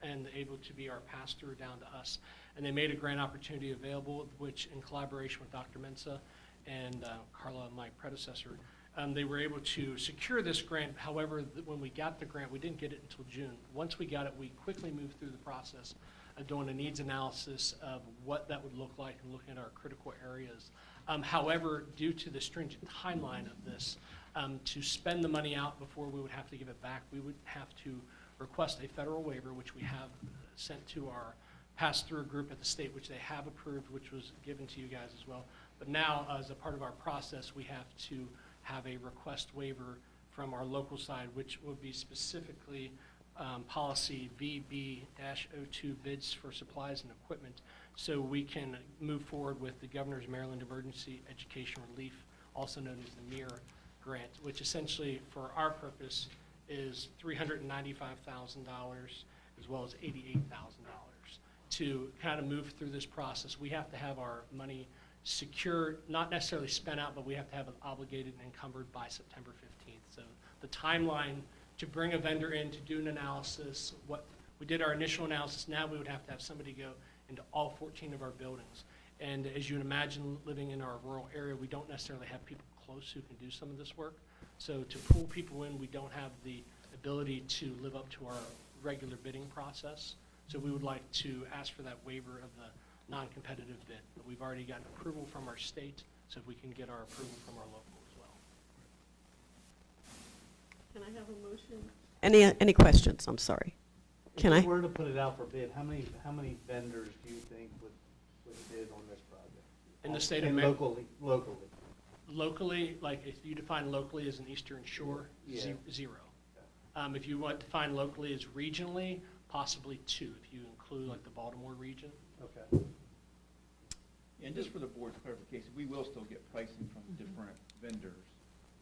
and able to be our pass-through down to us. And they made a grant opportunity available, which in collaboration with Dr. Mensa and Carla, my predecessor, they were able to secure this grant. However, when we got the grant, we didn't get it until June. Once we got it, we quickly moved through the process of doing a needs analysis of what that would look like and looking at our critical areas. However, due to the stringent timeline of this, to spend the money out before we would have to give it back, we would have to request a federal waiver, which we have sent to our pass-through group at the state, which they have approved, which was given to you guys as well. But now, as a part of our process, we have to have a request waiver from our local side, which would be specifically policy VB-02, bids for supplies and equipment, so we can move forward with the Governor's Maryland Emergency Education Relief, also known as the MERE grant, which essentially for our purpose is $395,000 as well as $88,000. To kind of move through this process, we have to have our money secure, not necessarily spent out, but we have to have it obligated and encumbered by September 15th. So the timeline to bring a vendor in to do an analysis, what we did our initial analysis, now we would have to have somebody go into all 14 of our buildings. And as you can imagine, living in our rural area, we don't necessarily have people close who can do some of this work. So to pull people in, we don't have the ability to live up to our regular bidding process. So we would like to ask for that waiver of the non-competitive bid. But we've already gotten approval from our state, so if we can get our approval from our local as well. Can I have a motion? Any questions? I'm sorry. Can I? If we were to put it out for bid, how many vendors do you think would bid on this project? In the state of Maryland? Locally. Locally, like if you define locally as an Eastern Shore, Yeah. zero. If you want to define locally as regionally, possibly 2, if you include like the Baltimore region. Okay. And just for the board's clarification, we will still get pricing from different vendors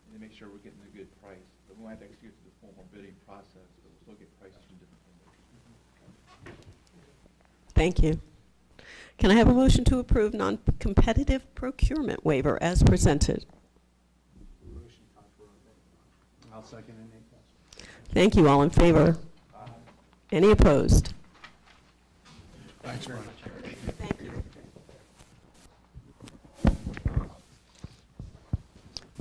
and to make sure we're getting a good price. But we won't have to execute through the formal bidding process, but we'll still get prices from different vendors. Thank you. Can I have a motion to approve non-competitive procurement waiver as presented? Motion, I'll second it. Thank you. All in favor? Any opposed? Thanks, Brian. Thank you.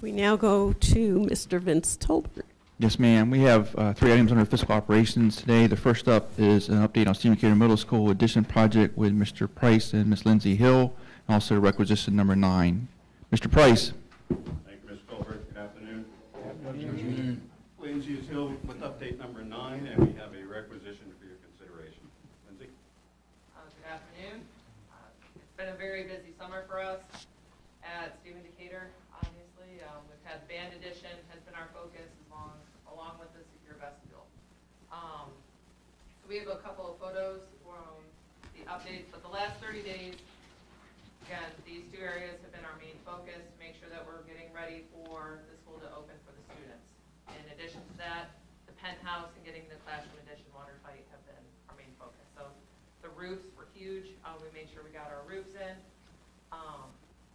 We now go to Mr. Vince Tolbert. Yes, ma'am. We have 3 items under fiscal operations today. The first up is an update on Stephen Decatur Middle School addition project with Mr. Price and Ms. Lindsay Hill, and also requisition number 9. Mr. Price. Thank you, Mr. Tolbert. Good afternoon. Good afternoon. Lindsay is Hill with update number 9, and we have a requisition for your consideration. Lindsay? Good afternoon. It's been a very busy summer for us. Stephen Decatur, obviously. We've had band edition has been our focus along with the secure vestibule. So we have a couple of photos from the updates, but the last 30 days, again, these two areas have been our main focus to make sure that we're getting ready for the school to open for the students. In addition to that, the penthouse and getting the classroom addition watertight have been our main focus. So the roofs were huge. We made sure we got our roofs in.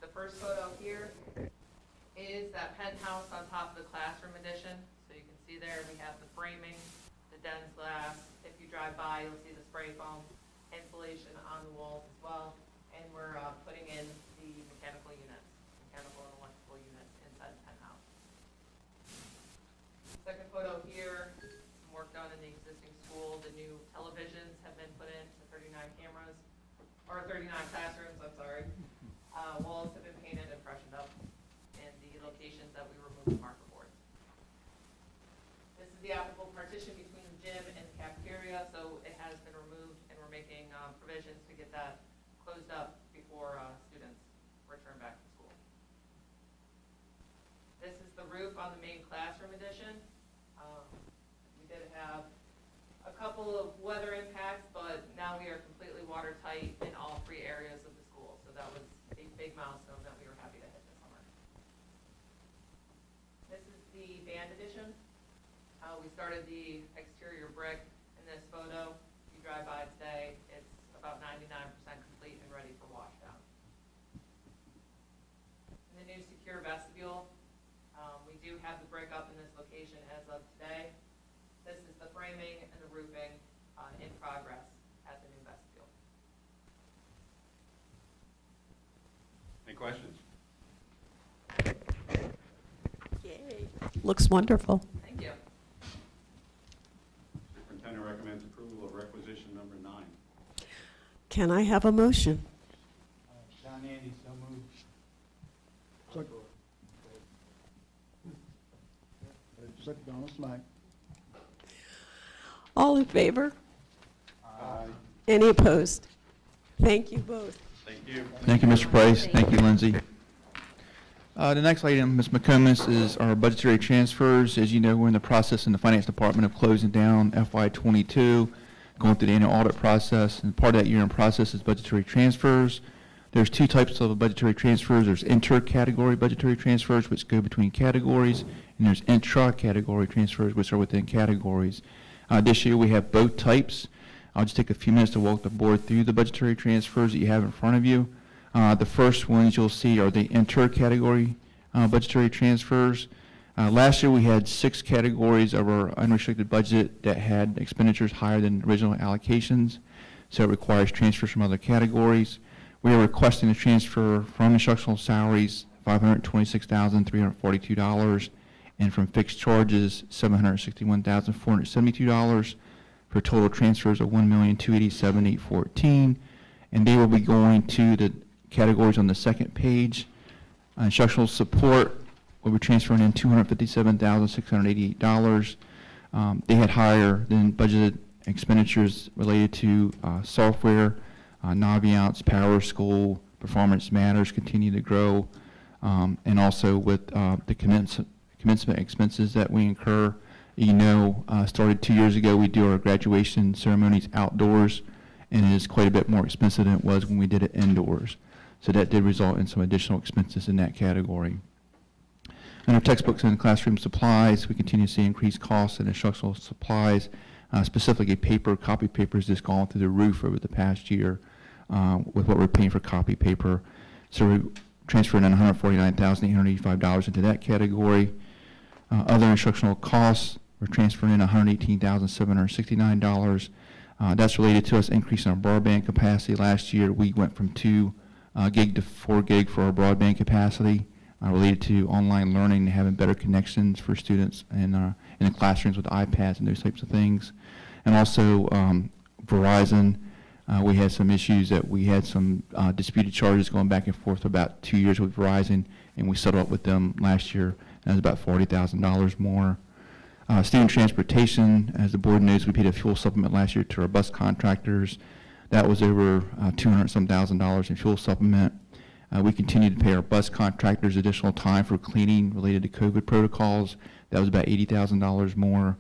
The first photo here is that penthouse on top of the classroom addition. So you can see there we have the framing, the dense glass. If you drive by, you'll see the spray foam insulation on the walls as well. And we're putting in the mechanical and electrical units inside the penthouse. Second photo here, some work done in the existing school. The new televisions have been put in, so 39 cameras, or 39 classrooms, I'm sorry. Walls have been painted and freshened up in the locations that we removed the marker boards. This is the applicable partition between the gym and the cafeteria, so it has been removed, and we're making provisions to get that closed up before students return back to school. This is the roof on the main classroom addition. We did have a couple of weather impacts, but now we are completely watertight in all 3 areas of the school. So that was a big milestone that we were happy to hit this summer. This is the band addition. We started the exterior brick in this photo. If you drive by today, it's about 99% complete and ready for washdown. In the new secure vestibule, we do have the brick up in this location as of today. This is the framing and the roofing in progress at the new vestibule. Any questions? Yay. Looks wonderful. Thank you. Superintendent recommends approval of requisition number 9. Can I have a motion? John Andy, so moved. Second, Donald Slack. All in favor? Aye. Any opposed? Thank you both. Thank you. Thank you, Mr. Price. Thank you, Lindsay. The next item, Ms. McComas, is our budgetary transfers. As you know, we're in the process in the Finance Department of closing down FY22, going through the annual audit process, and part of that year-end process is budgetary transfers. There's 2 types of budgetary transfers. There's inter-category budgetary transfers, which go between categories, and there's intra-category transfers, which are within categories. This year we have both types. I'll just take a few minutes to walk the board through the budgetary transfers that you have in front of you. The first ones you'll see are the inter-category budgetary transfers. Last year we had 6 categories of our unrestricted budget that had expenditures higher than original allocations, so it requires transfers from other categories. We are requesting a transfer from instructional salaries, $526,342, and from fixed charges, $761,472, for total transfers of $1,287,814, and they will be going to the categories on the second page. Instructional support will be transferring in $257,688. They had higher than budgeted expenditures related to software, Naviance, Power School, Performance Matters continue to grow, and also with the commencement expenses that we incur. You know, started 2 years ago, we do our graduation ceremonies outdoors, and it is quite a bit more expensive than it was when we did it indoors. So that did result in some additional expenses in that category. Under textbooks and classroom supplies, we continue to see increased costs in instructional supplies, specifically paper. Copy paper has just gone through the roof over the past year with what we're paying for copy paper. So we're transferring in $149,885 into that category. Other instructional costs, we're transferring in $118,769. That's related to us increasing our broadband capacity. Last year, we went from 2 gig to 4 gig for our broadband capacity, related to online learning and having better connections for students in the classrooms with iPads and those types of things. And also Verizon, we had some issues that we had some disputed charges going back and forth for about 2 years with Verizon, and we settled up with them last year. That was about $40,000 more. Student transportation, as the board knows, we paid a fuel supplement last year to our bus contractors. That was over $200-some thousand in fuel supplement. We continue to pay our bus contractors additional time for cleaning related to COVID protocols. That was about $80,000 more.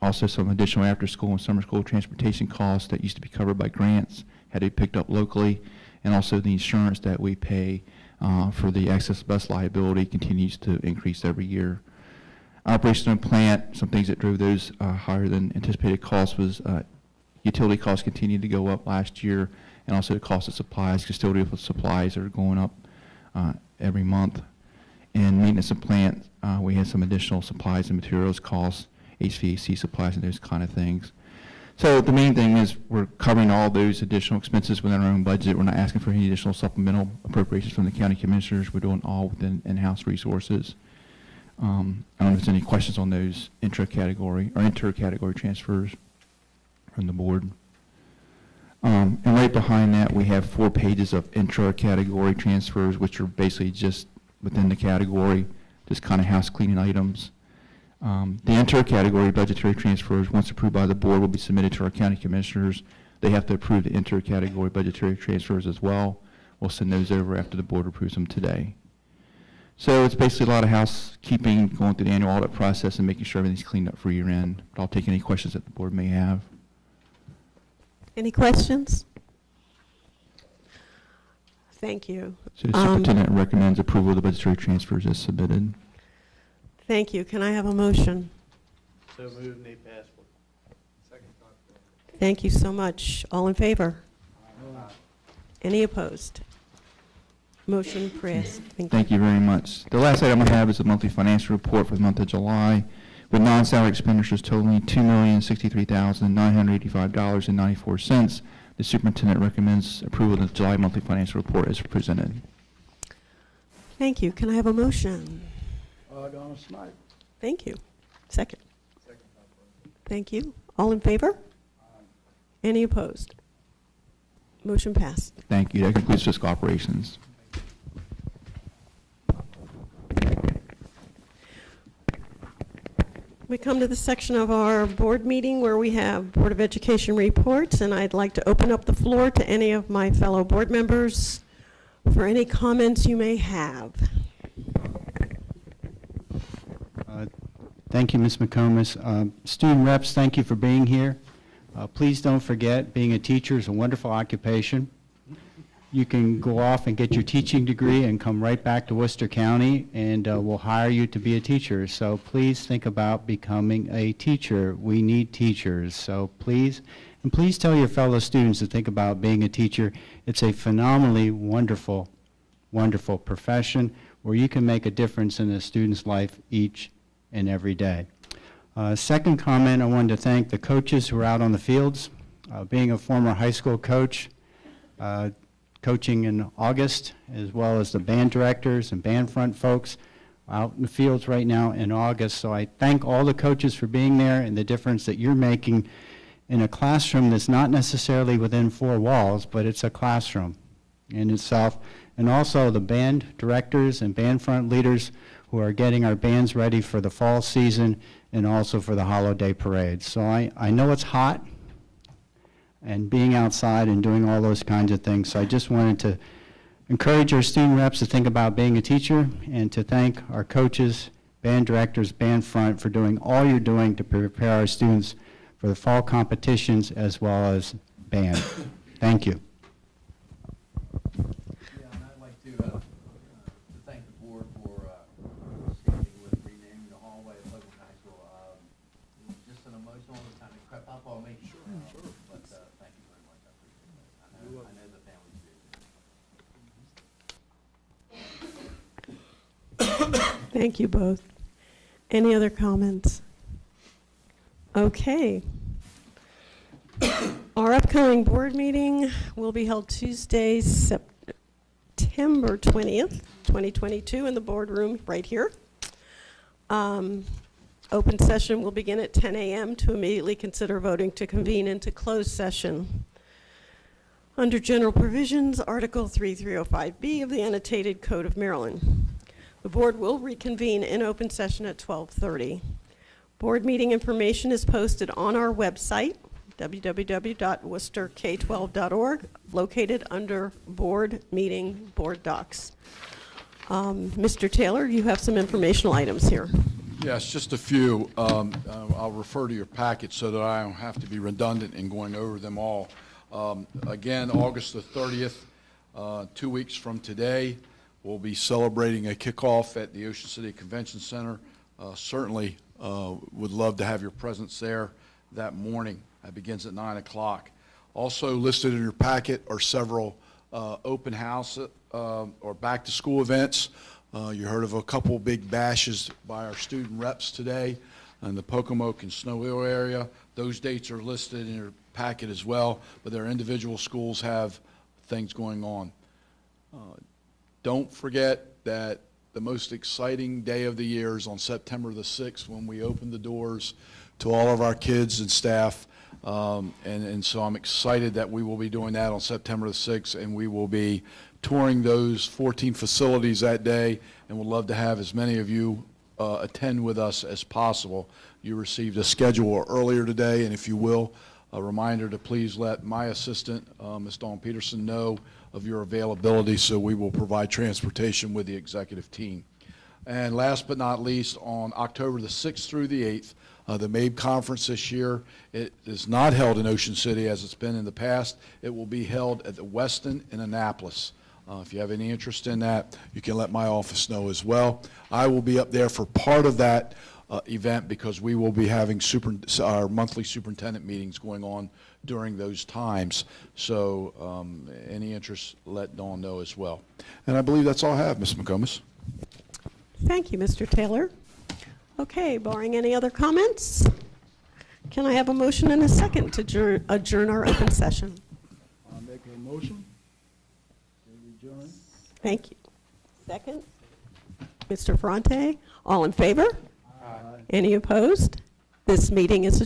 Also some additional after-school and summer school transportation costs that used to be covered by grants had to be picked up locally. And also the insurance that we pay for the excess bus liability continues to increase every year. Operation of plant, some things that drove those higher than anticipated costs was utility costs continued to go up last year, and also the cost of supplies. Custodial supplies are going up every month. And maintenance of plant, we had some additional supplies and materials costs, HVAC supplies and those kind of things. So the main thing is we're covering all those additional expenses within our own budget. We're not asking for any additional supplemental appropriations from the county commissioners. We're doing all within in-house resources. I don't know if there's any questions on those intra-category transfers from the board. And right behind that, we have 4 pages of intra-category transfers, which are basically just within the category, just kind of house cleaning items. The inter-category budgetary transfers, once approved by the board, will be submitted to our county commissioners. They have to approve the inter-category budgetary transfers as well. We'll send those over after the board approves them today. So it's basically a lot of housekeeping, going through the annual audit process and making sure everything's cleaned up for year end. But I'll take any questions that the board may have. Any questions? Thank you. So the superintendent recommends approval of the budgetary transfers as submitted. Thank you. Can I have a motion? So moved, Nate Passport. Second thought. Thank you so much. All in favor? Any opposed? Motion passed. Thank you very much. The last item I have is the monthly financial report for the month of July, with non-salary expenditures totaling $2,063,985.94. The superintendent recommends approval of the July monthly financial report as presented. Thank you. Can I have a motion? Donna Smart. Thank you. Second. Second thought. Thank you. All in favor? Any opposed? Motion passed. Thank you. That concludes fiscal operations. We come to the section of our board meeting where we have Board of Education reports, and I'd like to open up the floor to any of my fellow board members for any comments you may have. Thank you, Ms. McComas. Student reps, thank you for being here. Please don't forget, being a teacher is a wonderful occupation. You can go off and get your teaching degree and come right back to Worcester County, and we'll hire you to be a teacher. So please think about becoming a teacher. We need teachers. So please, and please tell your fellow students to think about being a teacher. It's a phenomenally wonderful, wonderful profession where you can make a difference in a student's life each and every day. Second comment, I wanted to thank the coaches who are out on the fields. Being a former high school coach, coaching in August, as well as the band directors and band front folks out in the fields right now in August. So I thank all the coaches for being there and the difference that you're making in a classroom that's not necessarily within 4 walls, but it's a classroom in itself. And also the band directors and band front leaders who are getting our bands ready for the fall season and also for the holiday parades. So I know it's hot and being outside and doing all those kinds of things. So I just wanted to encourage our student reps to think about being a teacher and to thank our coaches, band directors, band front for doing all you're doing to prepare our students for the fall competitions as well as band. Thank you. Yeah, and I'd like to thank the board for assisting with renaming the hallway at Logan High School. It was just an emotional, it kind of crept up on me. Sure. But thank you very much. I appreciate that. I know the families do. Thank you both. Any other comments? Okay. Our upcoming board meeting will be held Tuesday, September 20th, 2022 in the boardroom right here. Open session will begin at 10 a.m. to immediately consider voting to convene into closed session. Under general provisions, Article 3305B of the Annotated Code of Maryland. The board will reconvene in open session at 12:30. Board meeting information is posted on our website, www.worcesterk12.org, located under Board Meeting Board Docs. Mr. Taylor, you have some informational items here. Yes, just a few. I'll refer to your packet so that I don't have to be redundant in going over them all. Again, August the 30th, 2 weeks from today, we'll be celebrating a kickoff at the Ocean City Convention Center. Certainly would love to have your presence there that morning. It begins at 9 o'clock. Also listed in your packet are several open house or back-to-school events. You heard of a couple big bashes by our student reps today in the Pocomoke and Snow Hill area. Those dates are listed in your packet as well, but their individual schools have things going on. Don't forget that the most exciting day of the year is on September the 6th when we open the doors to all of our kids and staff. And so I'm excited that we will be doing that on September the 6th, and we will be touring those 14 facilities that day, and would love to have as many of you attend with us as possible. You received a schedule earlier today, and if you will, a reminder to please let my assistant, Ms. Dawn Peterson, know of your availability, so we will provide transportation with the executive team. And last but not least, on October the 6th through the 8th, the MABE conference this year, it is not held in Ocean City as it's been in the past. It will be held at the Westin in Annapolis. If you have any interest in that, you can let my office know as well. I will be up there for part of that event because we will be having our monthly superintendent meetings going on during those times. So any interest, let Dawn know as well. And I believe that's all I have, Ms. McComas. Thank you, Mr. Taylor. Okay, barring any other comments, can I have a motion and a second to adjourn our open session? I'll make a motion. Adjourn. Thank you. Second? Mr. Ferrante, all in favor? Aye. Any opposed? This meeting is adjourned.